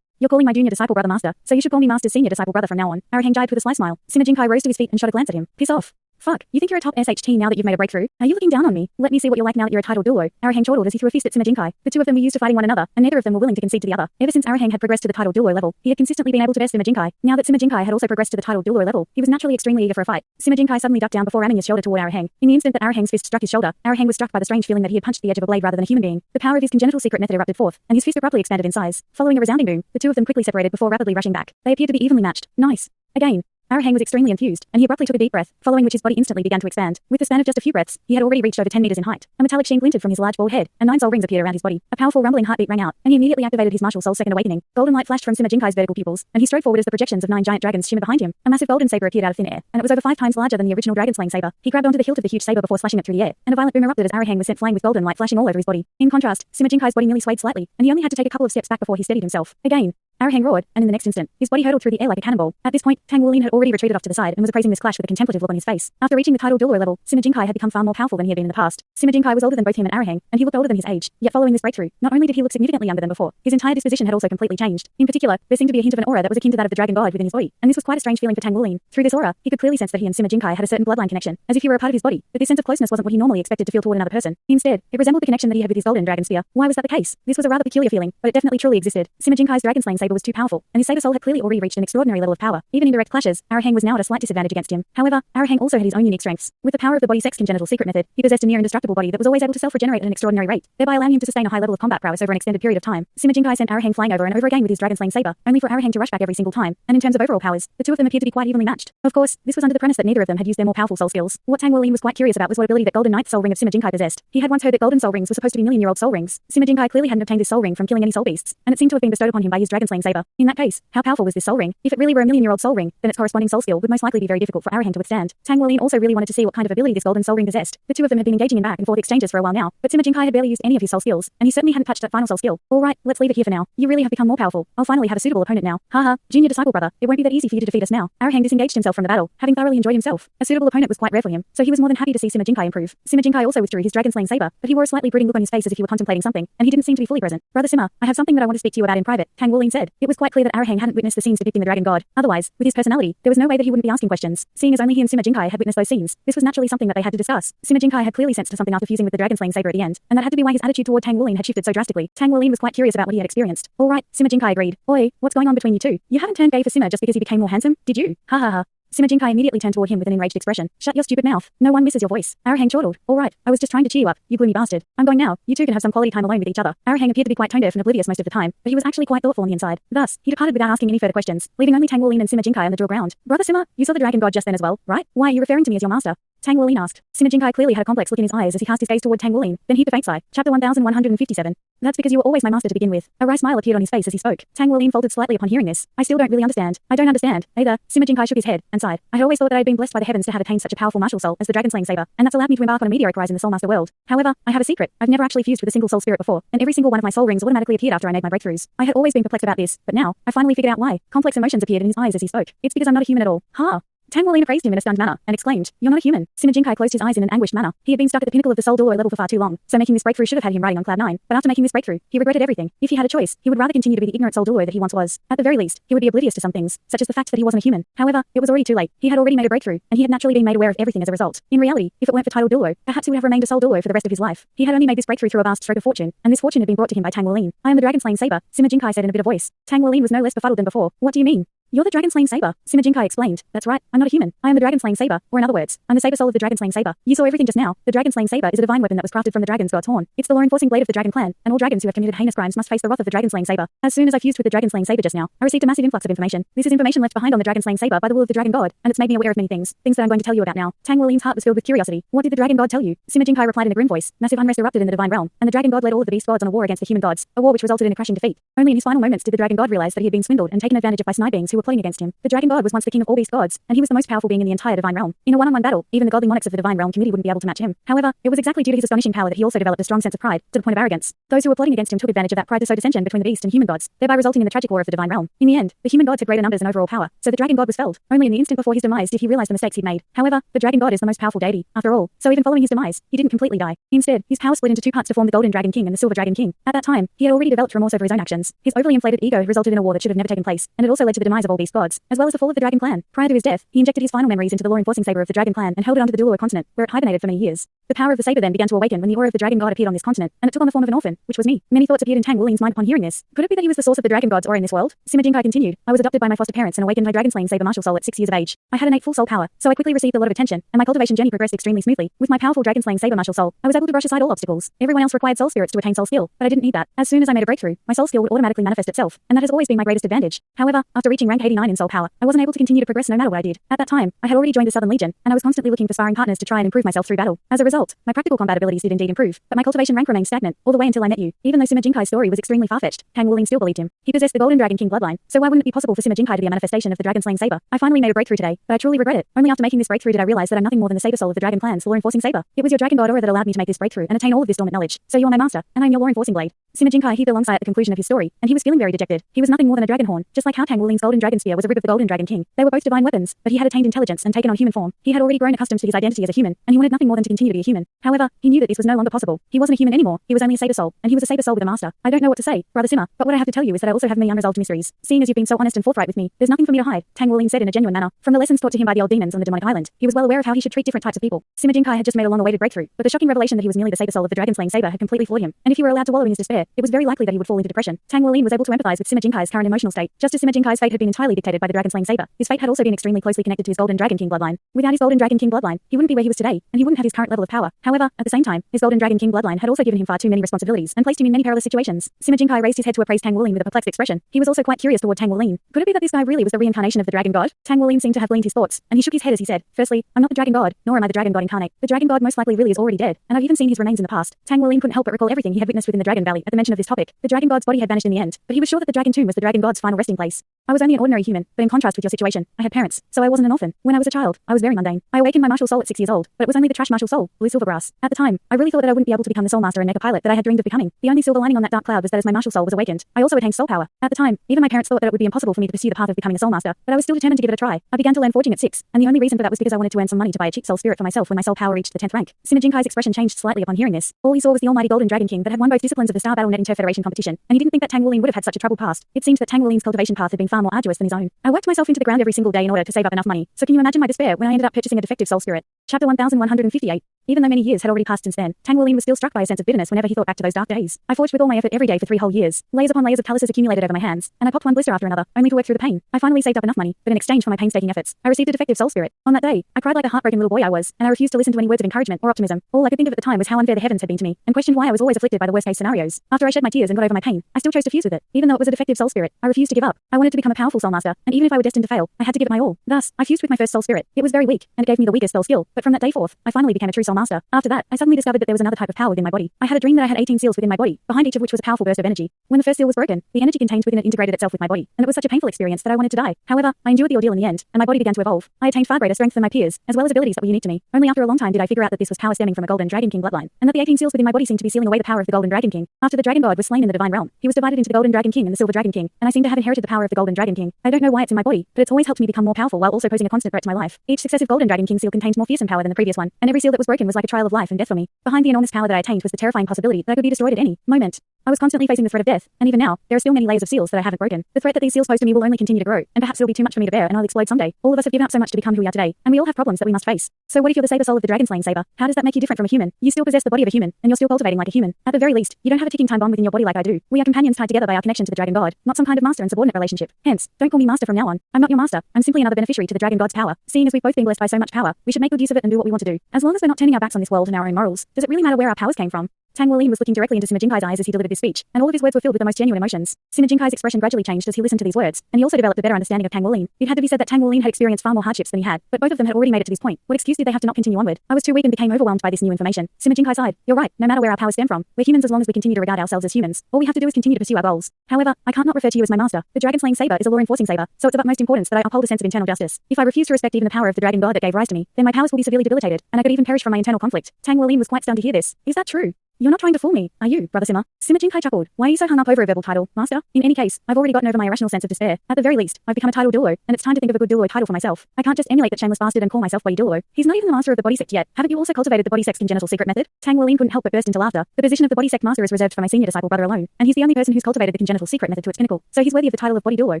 You're calling my junior disciple brother master, so you should call me master's senior disciple brother from now on. Arahang jibed with a sly smile. Sima Jinkai rose to his feet and shot a glance at him. Piss off. Fuck, you think you're a top SHT now that you've made a breakthrough? Are you looking down on me? Let me see what you're like now that you're a title Douluo. Arahang chortled as he threw a fist at Sima Jinkai. The two of them were used to fighting one another, and neither of them were willing to concede to the other. Ever since Arahang had progressed to the title Douluo level, he had consistently been able to best Sima Jinkai. Now that Sima Jinkai had also progressed to the title Douluo level, he was naturally extremely eager for a fight. Sima Jinkai suddenly ducked down before ramming his shoulder toward Arahang. In the instant that Arahang's fist struck his shoulder, Arahang was struck by the strange feeling that he had punched the edge of a blade rather than a human being. The power of his congenital secret method erupted forth, and his fist abruptly expanded in size. Following a resounding boom, the two of them quickly separated before rapidly rushing back. They appeared to be evenly matched. Nice. Again. Arahang was extremely enthused, and he abruptly took a deep breath, following which his body instantly began to expand. With the span of just a few breaths, he had already reached over 10 meters in height. A metallic sheen glinted from his large bald head, and 9 soul rings appeared around his body. A powerful rumbling heartbeat rang out, and he immediately activated his martial soul's second awakening. Golden light flashed from Sima Jinkai's vertical pupils, and he strode forward as the projections of 9 giant dragons shimmered behind him. A massive golden saber appeared out of thin air, and it was over 5 times larger than the original dragon-slaying saber. He grabbed onto the hilt of the huge saber before slashing it through the air, and a violent boom erupted as Arahang was sent flying with golden light flashing all over his body. In contrast, Sima Jinkai's body merely swayed slightly, and he only had to take a couple of steps back before he steadied himself. Again. Arahang roared, and in the next instant, his body hurtled through the air like a cannonball. At this point, Tang Wuling had already retreated off to the side and was appraising this clash with a contemplative look on his face. After reaching the tidal Douluo level, Sima Jinkai had become far more powerful than he had been in the past. Sima Jinkai was older than both him and Arahang, and he looked older than his age. Yet following this breakthrough, not only did he look significantly younger than before, his entire disposition had also completely changed. In particular, there seemed to be a hint of an aura that was akin to that of the dragon god within his body, and this was quite a strange feeling for Tang Wuling. Through this aura, he could clearly sense that he and Sima Jinkai had a certain bloodline connection, as if he were a part of his body, but this sense of closeness wasn't what he normally expected to feel toward another person. Instead, it resembled the connection that he had with his golden dragon spear. Why was that the case? This was a rather peculiar feeling, but it definitely truly existed. Sima Jinkai's dragon-slaying saber was too powerful, and his saber soul had clearly already reached an extraordinary level of power. Even in direct clashes, Arahang was now at a slight disadvantage against him. However, Arahang also had his own unique strengths. With the power of the body sex congenital secret method, he possessed a near indestructible body that was always able to self-regenerate at an extraordinary rate, thereby allowing him to sustain a high level of combat prowess over an extended period of time. Sima Jinkai sent Arahang flying over and over again with his dragon-slaying saber, only for Arahang to rush back every single time, and in terms of overall powers, the two of them appeared to be quite evenly matched. Of course, this was under the premise that neither of them had used their more powerful soul skills. What Tang Wuling was quite curious about was what ability that Golden Knight's soul ring of Sima Jinkai possessed. He had once heard that golden soul rings were supposed to be million-year-old soul rings. Sima Jinkai clearly hadn't obtained this soul ring from killing any soul beasts, and it seemed to have been bestowed upon him by his dragon-slaying saber. In that case, how powerful was this soul ring? If it really were a million-year-old soul ring, then its corresponding soul skill would most likely be very difficult for Arahang to withstand. Tang Wuling also really wanted to see what kind of ability this golden soul ring possessed. The two of them had been engaging in back and forth exchanges for a while now, but Sima Jinkai had barely used any of his soul skills, and he certainly hadn't touched that final soul skill. Alright, let's leave it here for now. You really have become more powerful. I'll finally have a suitable opponent now. Haha, junior disciple brother, it won't be that easy for you to defeat us now. Arahang disengaged himself from the battle, having thoroughly enjoyed himself. A suitable opponent was quite rare for him, so he was more than happy to see Sima Jinkai improve. Sima Jinkai also withdrew his dragon-slaying saber, but he wore a slightly brooding look on his face as if he were contemplating something, and he didn't seem to be fully present. Brother Sima, I have something that I want to speak to you about in private, Tang Wuling said. It was quite clear that Arahang hadn't witnessed the scenes depicting the dragon god. Otherwise, with his personality, there was no way that he wouldn't be asking questions. Seeing as only he and Sima Jinkai had witnessed those scenes, this was naturally something that they had to discuss. Sima Jinkai had clearly sensed something after fusing with the dragon-slaying saber at the end, and that had to be why his attitude toward Tang Wuling had shifted so drastically. Tang Wuling was quite curious about what he had experienced. Alright, Sima Jinkai agreed. Oi, what's going on between you two? You haven't turned gay for Sima just because he became more handsome, did you? Ha ha ha. Sima Jinkai immediately turned toward him with an enraged expression. Shut your stupid mouth. No one misses your voice. Arahang chortled. Alright, I was just trying to cheer you up, you gloomy bastard. I'm going now. You two can have some quality time alone with each other. Arahang appeared to be quite tone-deaf and oblivious most of the time, but he was actually quite thoughtful on the inside. Thus, he departed without asking any further questions, leaving only Tang Wuling and Sima Jinkai on the drill ground. Brother Sima, you saw the dragon god just then as well, right? Why are you referring to me as your master? Tang Wuling asked. Sima Jinkai clearly had a complex look in his eyes as he cast his gaze toward Tang Wuling, then heaved a faint sigh. Chapter 1157. That's because you were always my master to begin with. A wry smile appeared on his face as he spoke. Tang Wuling faltered slightly upon hearing this. I still don't really understand. I don't understand. Either. Sima Jinkai shook his head and sighed. I had always thought that I had been blessed by the heavens to have attained such a powerful martial soul as the dragon-slaying saber, and that's allowed me to embark on a meteoric rise in the soul master world. However, I have a secret. I've never actually fused with a single soul spirit before, and every single one of my soul rings automatically appeared after I made my breakthroughs. I had always been perplexed about this, but now, I finally figured out why. Complex emotions appeared in his eyes as he spoke. It's because I'm not a human at all. Ha! Tang Wuling praised him in a stunned manner, and exclaimed, You're not a human. Sima Jinkai closed his eyes in an anguished manner. He had been stuck at the pinnacle of the soul Douluo level for far too long, so making this breakthrough should have had him riding on cloud 9, but after making this breakthrough, he regretted everything. If he had a choice, he would rather continue to be the ignorant soul Douluo that he once was. At the very least, he would be oblivious to some things, such as the fact that he wasn't a human. However, it was already too late. He had already made a breakthrough, and he had naturally been made aware of everything as a result. In reality, if it weren't for tidal Douluo, perhaps he would have remained a soul Douluo for the rest of his life. He had only made this breakthrough through a vast stroke of fortune, and this fortune had been brought to him by Tang Wuling. I am the dragon-slaying saber, Sima Jinkai said in a bitter voice. Tang Wuling was no less befuddled than before. What do you mean? You're the dragon-slaying saber, Sima Jinkai explained. That's right, I'm not a human. I am the dragon-slaying saber, or in other words, I'm the saber soul of the dragon-slaying saber. You saw everything just now. The dragon-slaying saber is a divine weapon that was crafted from the dragon's god's horn. It's the law-enforcing blade of the dragon clan, and all dragons who have committed heinous crimes must face the wrath of the dragon-slaying saber. As soon as I fused with the dragon-slaying saber just now, I received a massive influx of information. This is information left behind on the dragon-slaying saber by the will of the dragon god, and it's made me aware of many things that I'm going to tell you about now. Tang Wuling's heart was filled with curiosity. What did the dragon god tell you? Sima Jinkai replied in a grim voice. Massive unrest erupted in the divine realm, and the dragon god led all of the beast gods on a war against the human gods, a war which resulted in a crashing defeat. Only in his final moments did the dragon god realize that he had been swindled and taken advantage of by snide beings who were plotting against him. The dragon god was once the king of all beast gods, and he was the most powerful being in the entire divine realm. In a one-on-one battle, even the godly monarchs of the divine realm community wouldn't be able to match him. However, it was exactly due to his astonishing power that he also developed a strong sense of pride, to the point of arrogance. Those who were plotting against him took advantage of that pride to sow dissension between the beast and human gods, thereby resulting in the tragic war of the divine realm. In the end, the human gods had greater numbers and overall power, so the dragon god was felled. Only in the instant before his demise did he realize the mistakes he'd made. However, the dragon god is the most powerful deity, after all, so even following his demise, he didn't completely die. Instead, his power split into two parts to form the golden dragon king and the silver dragon king. At that time, he had already developed remorse over his own actions. His overly inflated ego had resulted in a war that should have never taken place, and it also led to the demise of all beast gods, as well as the fall of the dragon clan. Prior to his death, he injected his final memories into the law-enforcing saber of the dragon clan and held it onto the Douluo continent, where it hibernated for many years. The power of the saber then began to awaken when the aura of the dragon god appeared on this continent, and it took on the form of an orphan, which was me. Many thoughts appeared in Tang Wuling's mind upon hearing this. Could it be that he was the source of the dragon god's aura in this world? Sima Jinkai continued. I was adopted by my foster parents and awakened my dragon-slaying saber martial soul at 6 years of age. I had innate full soul power, so I quickly received a lot of attention, and my cultivation journey progressed extremely smoothly. With my powerful dragon-slaying saber martial soul, I was able to brush aside all obstacles. Everyone else required soul spirits to attain soul skill, but I didn't need that. As soon as I made a breakthrough, my soul skill would automatically manifest itself, and that has always been my greatest advantage. However, after reaching rank 89 in soul power, I wasn't able to continue to progress no matter what I did. At that time, I had already joined the Southern Legion, and I was constantly looking for sparring partners to try and improve myself through battle. As a result, result, my practical combat abilities did indeed improve, but my cultivation rank remained stagnant all the way until I met you. Even though Sima Jinkai's story was extremely far-fetched, Tang Wuling still believed him. He possessed the Golden Dragon King bloodline, so why wouldn't it be possible for Sima Jinkai to be a manifestation of the dragon-slaying saber? I finally made a breakthrough today, but I truly regret it. Only after making this breakthrough did I realize that I'm nothing more than the saber soul of the dragon clan's law-enforcing saber. It was your dragon god aura that allowed me to make this breakthrough and attain all of this dormant knowledge. So you are my master, and I am your law-enforcing blade. Sima Jinkai heaved a long sigh at the conclusion of his story, and he was feeling very dejected. He was nothing more than a dragon horn, just like how Tang Wuling's golden dragon spear was a rib of the golden dragon king. They were both divine weapons, but he had attained intelligence and taken on human form. He had already grown accustomed to his identity as a human, and he wanted nothing more than to continue to be a human. However, he knew that this was no longer possible. He wasn't a human anymore. He was only a saber soul, and he was a saber soul with a master. I don't know what to say, Brother Sima, but what I have to tell you is that I also have many unresolved mysteries. Seeing as you've been so honest and forthright with me, there's nothing for me to hide, Tang Wuling said in a genuine manner. From the lessons taught to him by the old demons on the demonic island, he was well aware of how he should treat different types of people. Sima Jinkai had just made a long-awaited breakthrough, but the shocking revelation that he was merely the saber soul of the dragon-slaying saber had completely floored him. And if he were allowed to wallow in his despair, it was very likely that he would fall into depression. Tang Wuling was able to empathize with Sima Jinkai's current emotional state, just as Sima Jinkai's fate had been entirely dictated by the dragon-slaying saber. His fate had also been extremely closely connected to his Golden Dragon King bloodline. Without his Golden Dragon King bloodline, he wouldn't be where he was today, and he wouldn't have his current level of power. However, at the same time, his Golden Dragon King bloodline had also given him far too many responsibilities and placed him in many perilous situations. Sima Jinkai raised his head to appraise Tang Wuling with a perplexed expression. He was also quite curious toward Tang Wuling. Could it be that this guy really was the reincarnation of the dragon god? Tang Wuling seemed to have gleaned his thoughts, and he shook his head as he said, "Firstly, I'm not the dragon god, nor am I the dragon god incarnate. The dragon god most likely really is already dead, and I've even seen his remains in the past." Tang Wuling couldn't help but recall everything he had witnessed within the Dragon Valley at the mention of this topic. The dragon god's body had vanished in the end, but he was sure that the dragon tomb was the dragon god's final resting place. I was only an ordinary human, but in contrast with your situation, I had parents, so I wasn't an orphan. When I was a child, I was very mundane. I awakened my martial soul at 6 years old, but it was only the trash martial soul, Blue Silvergrass. At the time, I really thought that I wouldn't be able to become the soul master and mecha pilot that I had dreamed of becoming. The only silver lining on that dark cloud was that as my martial soul was awakened, I also attained soul power. At the time, even my parents thought that it would be impossible for me to pursue the path of becoming a soul master, but I was still determined to give it a try. I began to learn forging at 6, and the only reason for that was because I wanted to earn some money to buy a cheap soul spirit for myself when my soul power reached the 10th rank. Sima Jinkai's expression changed slightly upon hearing this. All he saw was the almighty Golden Dragon King that had won both disciplines of the Star Battle.net Inter-Federation competition, and he didn't think that Tang Wuling would have had such a troubled past. It seemed that Tang Wuling's cultivation path had been far more arduous than his own. I worked myself into the ground every single day in order to save up enough money, so can you imagine my despair when I ended up purchasing a defective soul spirit? Chapter 1158. Even though many years had already passed since then, Tang Wuling was still struck by a sense of bitterness whenever he thought back to those dark days. I forged with all my effort every day for 3 whole years. Layers upon layers of calluses accumulated over my hands, and I popped one blister after another, only to work through the pain. I finally saved up enough money, but in exchange for my painstaking efforts, I received a defective soul spirit. On that day, I cried like a heartbroken little boy I was, and I refused to listen to any words of encouragement or optimism. All I could think of at the time was how unfair the heavens had been to me, and questioned why I was always afflicted by the worst-case scenarios. After I shed my tears and got over my pain, I still chose to fuse with it. Even though it was a defective soul spirit, I refused to give up. I wanted to become a powerful soul master, and even if I were destined to fail, I had to give it my all. Thus, I fused with my first soul spirit. It was very weak, and it gave me the weakest spell skill, but from that day forth, I finally became a true soul master. After that, I suddenly discovered that there was another type of power within my body. I had a dream that I had 18 seals within my body, behind each of which was a powerful burst of energy. When the first seal was broken, the energy contained within it integrated itself with my body, and it was such a painful experience that I wanted to die. However, I endured the ordeal in the end, and my body began to evolve. I attained far greater strength than my peers, as well as abilities that were unique to me. Only after a long time did I figure out that this was power stemming from a Golden Dragon King bloodline, and that the 18 seals within my body seemed to be sealing away the power of the Golden Dragon King. After the Dragon God was slain in the Divine Realm, he was divided into the Golden Dragon King and the Silver Dragon King, and I seem to have inherited the power of the Golden Dragon King. I don't know why it's in my body, but it's always helped me become more powerful while also posing a constant threat to my life. Each successive Golden Dragon King seal contained more fearsome power than the previous one, and every seal that was broken was like a trial of life and death for me. Behind the enormous power that I attained was the terrifying possibility that I could be destroyed at any moment. I was constantly facing the threat of death, and even now, there are still many layers of seals that I haven't broken. The threat that these seals pose to me will only continue to grow, and perhaps it'll be too much for me to bear and I'll explode someday. All of us have given up so much to become who we are today, and we all have problems that we must face. So what if you're the saber soul of the dragon-slaying saber? How does that make you different from a human? You still possess the body of a human, and you're still cultivating like a human. At the very least, you don't have a ticking time bomb within your body like I do. We are companions tied together by our connection to the dragon god, not some kind of master and subordinate relationship. Hence, don't call me master from now on. I'm not your master. I'm simply another beneficiary to the dragon god's power. Seeing as we've both been blessed by so much power, we should make good use of it and do what we want to do. As long as we're not turning our backs on this world and our own morals, does it really matter where our powers came from? Tang Wuling was looking directly into Sima Jinkai's eyes as he delivered this speech, and all of his words were filled with the most genuine emotions. Sima Jinkai's expression gradually changed as he listened to these words, and he also developed a better understanding of Tang Wuling. It had to be said that Tang Wuling had experienced far more hardships than he had, but both of them had already made it to this point. What excuse did they have to not continue onward? I was too weak and became overwhelmed by this new information. Sima Jinkai sighed. You're right, no matter where our powers stem from, we're humans as long as we continue to regard ourselves as humans. All we have to do is continue to pursue our goals. However, I can't not refer to you as my master. The dragon-slaying saber is a law-enforcing saber, so it's of utmost importance that I uphold a sense of internal justice. If I refuse to respect even the power of the dragon god that gave rise to me, then my powers will be severely debilitated, and I could even perish from my internal conflict. Tang Wuling was quite stunned to hear this. Is that true? You're not trying to fool me, are you, Brother Sima? Sima Jinkai chuckled. Why are you so hung up over a verbal title, Master? In any case, I've already gotten over my irrational sense of despair. At the very least, I've become a title Douluo, and it's time to think of a good Douluo title for myself. I can't just emulate that shameless bastard and call myself Body Douluo. He's not even the master of the body sect yet. Haven't you also cultivated the body sect's congenital secret method? Tang Wuling couldn't help but burst into laughter. The position of the body sect master is reserved for my senior disciple brother alone, and he's the only person who's cultivated the congenital secret method to its pinnacle, so he's worthy of the title of Body Douluo.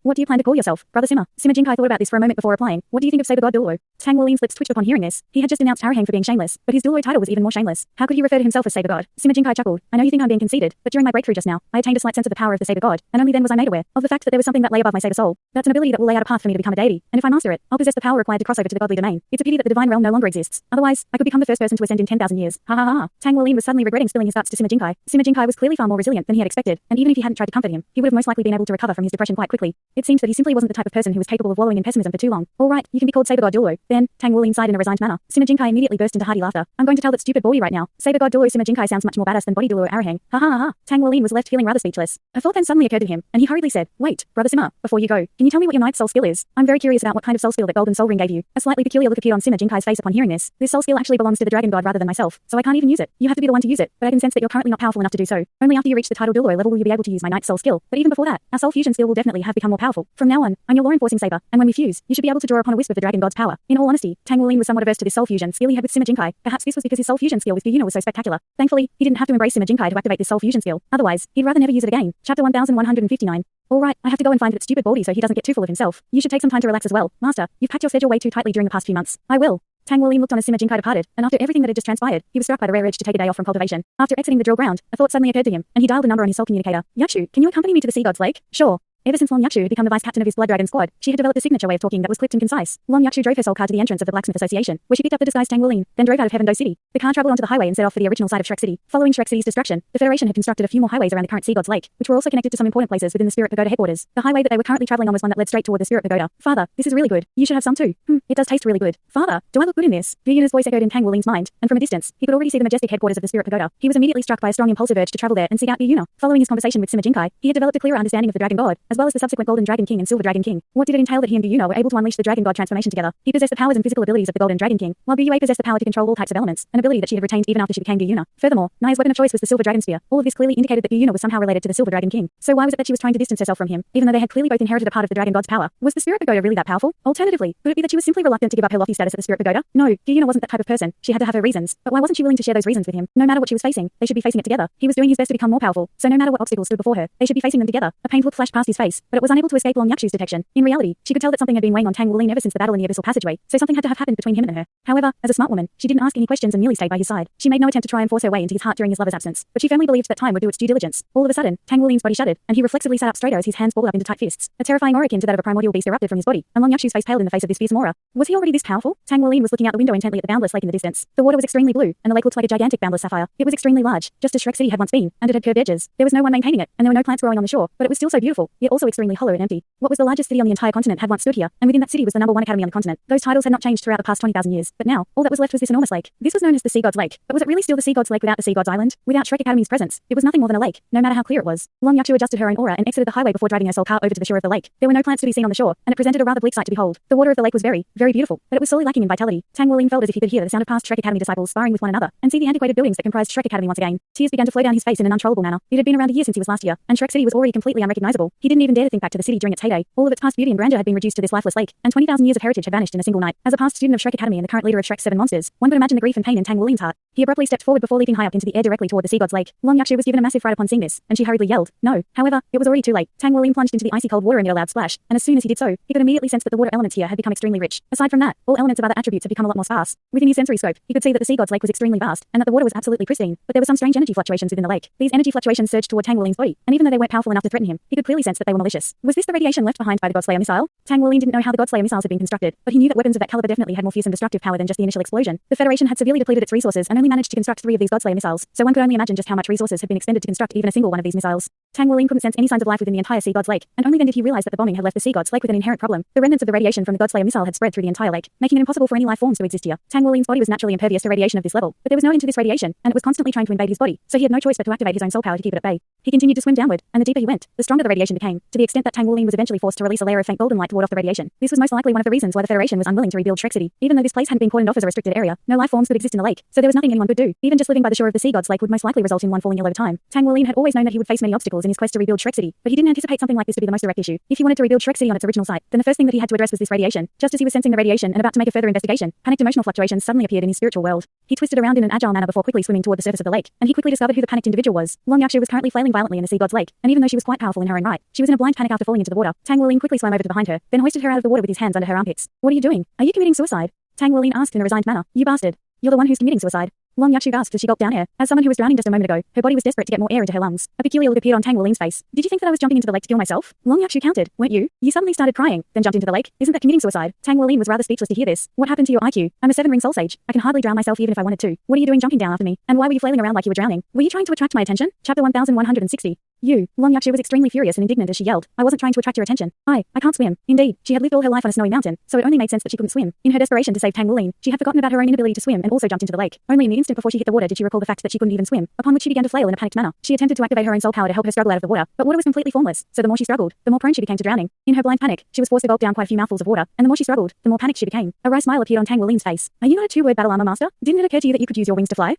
What do you plan to call yourself, Brother Sima? Sima Jinkai thought about this for a moment before replying. What do you think of Saber God Douluo? Tang Wuling's lips twitched upon hearing this. He had just denounced Arahang for being shameless, but his Douluo title was even more shameless. How could he refer to himself as Saber God? Sima Jinkai chuckled. I know you think I'm being conceited, but during my breakthrough just now, I attained a slight sense of the power of the Saber God, and only then was I made aware of the fact that there was something that lay above my Saber soul. That's an ability that will lay out a path for me to become a deity, and if I master it, I'll possess the power required to cross over to the godly domain. It's a pity that the divine realm no longer exists. Otherwise, I could become the first person to ascend in 10,000 years. Ha ha ha. Tang Wuolin was suddenly regretting spilling his guts to Sima Jinkai. Sima Jinkai was clearly far more resilient than he had expected, and even if he hadn't tried to comfort him, he would have most likely been able to recover from his depression quite quickly. It seemed that he simply wasn't the type of person who was capable of wallowing in pessimism for too long. All right, you can be called Saber God Douluo. Then, Tang Wuolin sighed in a resigned manner. Sima Jinkai immediately burst into hearty laughter. I'm going to tell that stupid boy right now. Saber God Douluo Sima Jinkai sounds much more badass than body Douluo Arahang. Ha ha ha ha. Tang Wuolin was left feeling rather speechless. A thought then suddenly occurred to him, and he hurriedly said, Wait, Brother Sima, before you go, can you tell me what your ninth soul skill is? I'm very curious about what kind of soul skill that golden soul ring gave you. A slightly peculiar look appeared on Sima Jinkai's face upon hearing this. This soul skill actually belongs to the dragon god rather than myself, so I can't even use it. You have to be the one to use it, but I can sense that you're currently not powerful enough to do so. Only after you reach the title Douluo level will you be able to use my ninth soul skill. But even before that, our soul fusion skill will definitely have become more powerful. From now on, I'm your law-enforcing saber, and when we fuse, you should be able to draw upon a wisp of the dragon god's power. In all honesty, Tang Wuolin was somewhat averse to this soul fusion skill he had with Sima Jinkai. Perhaps this was because his soul fusion skill with Gyuna was so spectacular. Thankfully, he didn't have to embrace Sima Jinkai to activate this soul fusion skill. Otherwise, he'd rather never use it again. Chapter 1159. Alright, I have to go and find that stupid baldy so he doesn't get too full of himself. You should take some time to relax as well. Master, you've packed your schedule way too tightly during the past few months. I will. Tang Wuolin looked on as Sima Jinkai departed, and after everything that had just transpired, he was struck by the rare urge to take a day off from cultivation. After exiting the drill ground, a thought suddenly occurred to him, and he dialed a number on his soul communicator. Yakshu, can you accompany me to the Sea God's Lake? Sure. Ever since Long Yakshu had become the vice captain of his Blood Dragon squad, she had developed a signature way of talking that was clipped and concise. Long Yakshu drove her soul car to the entrance of the Blacksmith Association, where she picked up the disguised Tang Wuolin, then drove out of Heaven Dou City. The car traveled onto the highway and set off for the original site of Shrek City. Following Shrek City's destruction, the Federation had constructed a few more highways around the current Sea God's Lake, which were also connected to some important places within the Spirit Pagoda headquarters. The highway that they were currently traveling on was one that led straight toward the Spirit Pagoda. Father, this is really good. You should have some too. It does taste really good. Father, do I look good in this? Gyuna's voice echoed in Tang Wuolin's mind, and from a distance, he could already see the majestic headquarters of the Spirit Pagoda. He was immediately struck by a strong impulsive urge to travel there and seek out Gyuna. Following his conversation with Sima Jinkai, he had developed a clearer understanding of the Dragon God, as well as the subsequent Golden Dragon King and Silver Dragon King. What did it entail that he and Gyuna were able to unleash the Dragon God transformation together? He possessed the powers and physical abilities of the Golden Dragon King, while Gyuna possessed the power to control all types of elements, an ability that she had retained even after she became Gyuna. Furthermore, Nai's weapon of choice was the Silver Dragon Spear. All of this clearly indicated that Gyuna was somehow related to the Silver Dragon King. So why was it that she was trying to distance herself from him, even though they had clearly both inherited a part of the Dragon God's power? Was the Spirit Pagoda really that powerful? Alternatively, could it be that she was simply reluctant to give up her lofty status at the Spirit Pagoda? No, Gyuna wasn't that type of person. She had to have her reasons. But why wasn't she willing to share those reasons with him? No matter what she was facing, they should be facing it together. He was doing his best to become more powerful, so no matter what obstacles stood before her, they should be facing them together. A pained look flashed past his face, but it was unable to escape Long Yakshu's detection. In reality, she could tell that something had been weighing on Tang Wuolin ever since the battle in the abyssal passageway, so something had to have happened between him and her. However, as a smart woman, she didn't ask any questions and merely stayed by his side. She made no attempt to try and force her way into his heart during his lover's absence, but she firmly believed that time would do its due diligence. All of a sudden, Tang Wuolin's body shuddered, and he reflexively sat up straighter as his hands balled up into tight fists. A terrifying aura akin to that of a primordial beast erupted from his body, and Long Yakshu's face paled in the face of this fearsome aura. Was he already this powerful? Tang Wuolin was looking out the window intently at the boundless lake in the distance. The water was extremely blue, and the lake looked like a gigantic boundless sapphire. It was extremely large, just as Shrek City had once been, and it had curved edges. There was no one maintaining it, and there were no plants growing on the shore, but it was still so beautiful, yet also extremely hollow and empty. What was the largest city on the entire continent had once stood here, and within that city was the #1 academy on the continent. Those titles had not changed throughout the past 20,000 years, but now, all that was left was this enormous lake. This was known as the Sea God's Lake, but was it really still the Sea God's Lake without the Sea God's Island? Without Shrek Academy's presence, it was nothing more than a lake, no matter how clear it was. Long Yakshu adjusted her own aura and exited the highway before driving her soul car over to the shore of the lake. There were no plants to be seen on the shore, and it presented a rather bleak sight to behold. The water of the lake was very, very beautiful, but it was sorely lacking in vitality. Tang Wuolin felt as if he could hear the sound of past Shrek Academy disciples sparring with one another, and see the antiquated buildings that comprised Shrek Academy once again. Tears began to flow down his face in an uncontrollable manner. It had been around a year since he was last here, and Shrek City was already completely unrecognizable. He didn't even dare to think back to the city during its heyday. All of its past beauty and grandeur had been reduced to this lifeless lake, and 20,000 years of heritage had vanished in a single night. As a past student of Shrek Academy and the current leader of Shrek's 7 monsters, one could imagine the grief and pain in Tang Wuolin's heart. He abruptly stepped forward before leaping high up into the air directly toward the Sea God's Lake. Long Yakshu was given a massive fright upon seeing this, and she hurriedly yelled, "No!" However, it was already too late. Tang Wuolin plunged into the icy cold water amid a loud splash, and as soon as he did so, he could immediately sense that the water elements here had become extremely rich. Aside from that, all elements of other attributes had become a lot more sparse. Within his sensory scope, he could see that the Sea God's Lake was extremely vast, and that the water was absolutely pristine, but there were some strange energy fluctuations within the lake. These energy fluctuations surged toward Tang Wuolin's body, and even though they weren't powerful enough to threaten him, he could clearly sense that they were malicious. Was this the radiation left behind by the Godslayer missile? Tang Wuolin didn't know how the Godslayer missiles had been constructed, but he knew that weapons of that caliber definitely had more fierce and destructive power than just the initial explosion. The Federation had severely depleted its resources and only managed to construct 3 of these Godslayer missiles, so one could only imagine just how much resources had been expended to construct even a single one of these missiles. Tang Wuolin couldn't sense any signs of life within the entire Sea God's Lake, and only then did he realize that the bombing had left the Sea God's Lake with an inherent problem. The remnants of the radiation from the Godslayer missile had spread through the entire lake, making it impossible for any life forms to exist here. Tang Wuolin's body was naturally impervious to radiation of this level, but there was no end to this radiation, and it was constantly trying to invade his body, so he had no choice but to activate his own soul power to keep it at bay. He continued to swim downward, and the deeper he went, the stronger the radiation became, to the extent that Tang Wuolin was eventually forced to release a layer of faint golden light to ward off the radiation. This was most likely one of the reasons why the Federation was unwilling to rebuild Shrek City. Even though this place hadn't been cordoned off as a restricted area, no life forms could exist in the lake, so there was nothing anyone could do. Even just living by the shore of the Sea God's Lake would most likely result in one falling ill over time. Tang Wuolin had always known that he would face many obstacles in his quest to rebuild Shrek City, but he didn't anticipate something like this to be the most direct issue. If he wanted to rebuild Shrek City on its original site, then the first thing that he had to address was this radiation. Just as he was sensing the radiation and about to make a further investigation, panicked emotional fluctuations suddenly appeared in his spiritual world. He twisted around in an agile manner before quickly swimming toward the surface of the lake, and he quickly discovered who the panicked individual was. Long Yakshu was currently flailing violently in the Sea God's Lake, and even though she was quite powerful in her own right, she was in a blind panic after falling into the water. Tang Wuolin quickly swam over to behind her, then hoisted her out of the water with his hands under her armpits. "What are you doing? Are you committing suicide?" Tang Wuolin asked in a resigned manner. "You bastard. You're the one who's committing suicide." Long Yakshu gasped as she gulped down air. As someone who was drowning just a moment ago, her body was desperate to get more air into her lungs. A peculiar look appeared on Tang Wulin's face. Did you think that I was jumping into the lake to kill myself? Long Yakshu countered, weren't you? You suddenly started crying, then jumped into the lake. Isn't that committing suicide? Tang Wulin was rather speechless to hear this. What happened to your IQ? I'm a 7-ring soul sage. I can hardly drown myself even if I wanted to. What are you doing jumping down after me? And why were you flailing around like you were drowning? Were you trying to attract my attention? Chapter 1160. You. Long Yakshu was extremely furious and indignant as she yelled. I wasn't trying to attract your attention. I can't swim. Indeed, she had lived all her life on a snowy mountain, so it only made sense that she couldn't swim. In her desperation to save Tang Wulin, she had forgotten about her own inability to swim and also jumped into the lake. Only in the instant before she hit the water did she recall the fact that she couldn't even swim, upon which she began to flail in a panicked manner. She attempted to activate her own soul power to help her struggle out of the water, but water was completely formless, so the more she struggled, the more prone she became to drowning. In her blind panic, she was forced to gulp down quite a few mouthfuls of water, and the more she struggled, the more panicked she became. A wry smile appeared on Tang Wulin's face. Are you not a two-word battle armor master? Didn't it occur to you that you could use your wings to fly?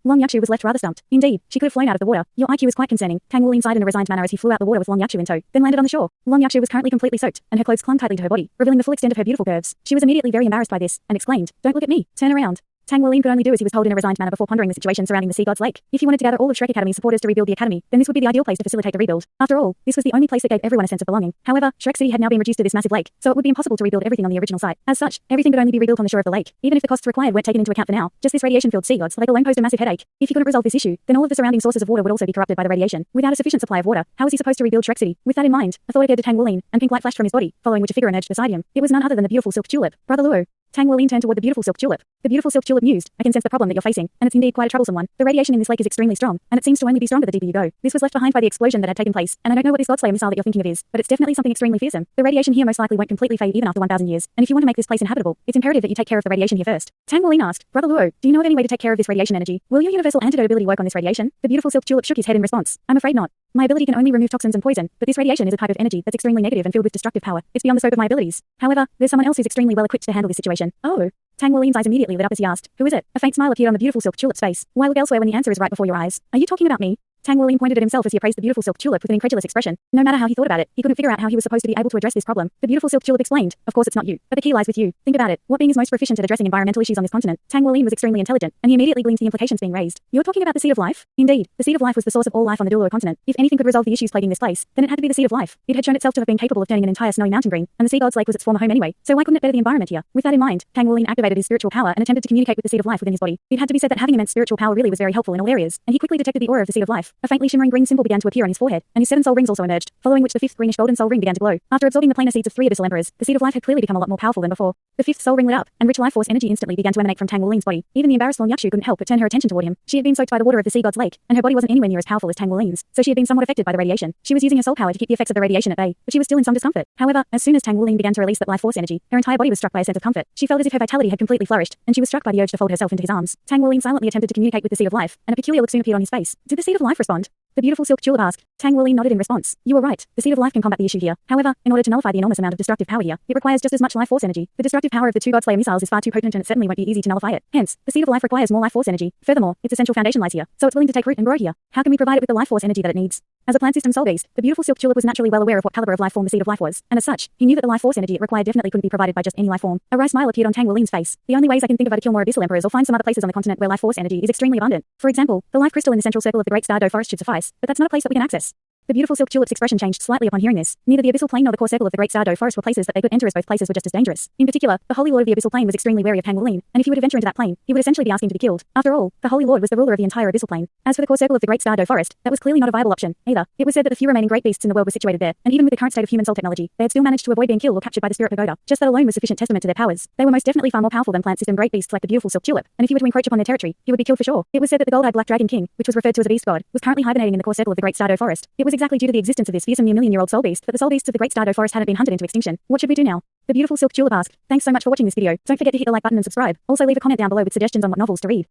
Long Yakshu was left rather stumped. Indeed, she could have flown out of the water. Your IQ was quite concerning. Tang Wulin sighed in a resigned manner as he flew out the water with Long Yakshu in tow, then landed on the shore. Long Yakshu was currently completely soaked, and her clothes clung tightly to her body, revealing the full extent of her beautiful curves. She was immediately very embarrassed by this, and exclaimed, "Don't look at me. Turn around." Tang Wulin could only do as he was told in a resigned manner before pondering the situation surrounding the Sea God's Lake. If he wanted to gather all of Shrek Academy's supporters to rebuild the academy, then this would be the ideal place to facilitate the rebuild. After all, this was the only place that gave everyone a sense of belonging. However, Shrek City had now been reduced to this massive lake, so it would be impossible to rebuild everything on the original site. As such, everything could only be rebuilt on the shore of the lake, even if the costs required weren't taken into account for now. Just this radiation-filled Sea God's Lake alone posed a massive headache. If he couldn't resolve this issue, then all of the surrounding sources of water would also be corrupted by the radiation. Without a sufficient supply of water, how was he supposed to rebuild Shrek City? With that in mind, a thought occurred to Tang Wulin, and pink light flashed from his body, following which a figure emerged beside him. It was none other than the beautiful silk tulip. Brother Luo. Tang Wulin turned toward the beautiful silk tulip. The beautiful silk tulip mused, I can sense the problem that you're facing, and it's indeed quite a troublesome one. The radiation in this lake is extremely strong, and it seems to only be stronger the deeper you go. This was left behind by the explosion that had taken place, and I don't know what this Godslayer missile that you're thinking of is, but it's definitely something extremely fearsome. The radiation here most likely won't completely fade even after 1,000 years, and if you want to make this place inhabitable, it's imperative that you take care of the radiation here first. Tang Wulin asked, Brother Luo, do you know of any way to take care of this radiation energy? Will your universal antidote ability work on this radiation? The beautiful silk tulip shook his head in response. I'm afraid not. My ability can only remove toxins and poison, but this radiation is a type of energy that's extremely negative and filled with destructive power. It's beyond the scope of my abilities. However, there's someone else who's extremely well equipped to handle this situation. Oh. Tang Wulin's eyes immediately lit up as he asked, who is it? A faint smile appeared on the beautiful silk tulip's face. Why look elsewhere when the answer is right before your eyes? Are you talking about me? Tang Wulin pointed at himself as he appraised the beautiful silk tulip with an incredulous expression. No matter how he thought about it, he couldn't figure out how he was supposed to be able to address this problem. The beautiful silk tulip explained, of course it's not you, but the key lies with you. Think about it. What being is most proficient at addressing environmental issues on this continent? Tang Wulin was extremely intelligent, and he immediately gleaned the implications being raised. You're talking about the seed of life? Indeed, the seed of life was the source of all life on the Douluo continent. If anything could resolve the issues plaguing this place, then it had to be the seed of life. It had shown itself to have been capable of turning an entire snowy mountain green, and the Sea God's Lake was its former home anyway, so why couldn't it better the environment here? With that in mind, Tang Wulin activated his spiritual power and attempted to communicate with the seed of life within his body. It had to be said that having immense spiritual power really was very helpful in all areas, and he quickly detected the aura of the seed of life. A faintly shimmering green symbol began to appear on his forehead, and his 7 soul rings also emerged, following which the 5th greenish golden soul ring began to glow. After absorbing the planar seeds of 3 abyssal emperors, the seed of life had clearly become a lot more powerful than before. The 5th soul ring lit up, and rich life force energy instantly began to emanate from Tang Wulin's body. Even the embarrassed Long Yakshu couldn't help but turn her attention toward him. She had been soaked by the water of the Sea God's Lake, and her body wasn't anywhere near as powerful as Tang Wulin's, so she had been somewhat affected by the radiation. She was using her soul power to keep the effects of the radiation at bay, but she was still in some discomfort. However, as soon as Tang Wulin began to release that life force energy, her entire body was struck by a sense of comfort. She felt as if her vitality had completely flourished, and she was struck by the urge to fold herself into his arms. Tang Wulin silently attempted to communicate with the seed of life, and a peculiar look soon appeared on his face. Did the seed of life respond? The beautiful silk tulip asked. Tang Wulin nodded in response. You were right. The seed of life can combat the issue here. However, in order to nullify the enormous amount of destructive power here, it requires just as much life force energy. The destructive power of the 2 Godslayer missiles is far too potent, and it certainly won't be easy to nullify it. Hence, the seed of life requires more life force energy. Furthermore, its essential foundation lies here, so it's willing to take root and grow here. How can we provide it with the life force energy that it needs? As a plant system soul beast, the beautiful silk tulip was naturally well aware of what caliber of life form the seed of life was, and as such, he knew that the life force energy it required definitely couldn't be provided by just any life form. A wry smile appeared on Tang Wulin's face. The only ways I can think of are to kill more abyssal emperors or find some other places on the continent where life force energy is extremely abundant. For example, the life crystal in the central circle of the Great Star Dou Forest should suffice, but that's not a place that we can access. The beautiful silk tulip's expression changed slightly upon hearing this. Neither the abyssal plane nor the core circle of the Great Star Dou Forest were places that they could enter, as both places were just as dangerous. In particular, the Holy Lord of the abyssal plane was extremely wary of Tang Wulin, and if he were to venture into that plane, he would essentially be asking to be killed. After all, the Holy Lord was the ruler of the entire abyssal plane. As for the core circle of the Great Star Dou Forest, that was clearly not a viable option, either. It was said that the few remaining great beasts in the world were situated there, and even with the current state of human soul technology, they had still managed to avoid being killed or captured by the spirit pagoda. Just that alone was sufficient testament to their powers. They were most definitely far more powerful than plant system great beasts like the beautiful silk tulip, and if he were to encroach upon their territory, he would be killed for sure. It was said that the gold-eyed black dragon king, which was referred to as a beast god, was currently hibernating in the core circle of the Great Star Dou Forest. It was exactly due to the existence of this fearsome near million-year-old soul beast that the soul beasts of the Great Star Dou Forest hadn't been hunted into extinction. What should we do now? The beautiful silk tulip asked. Thanks so much for watching this video. Don't forget to hit the like button and subscribe. Also leave a comment down below with suggestions on what novels to read.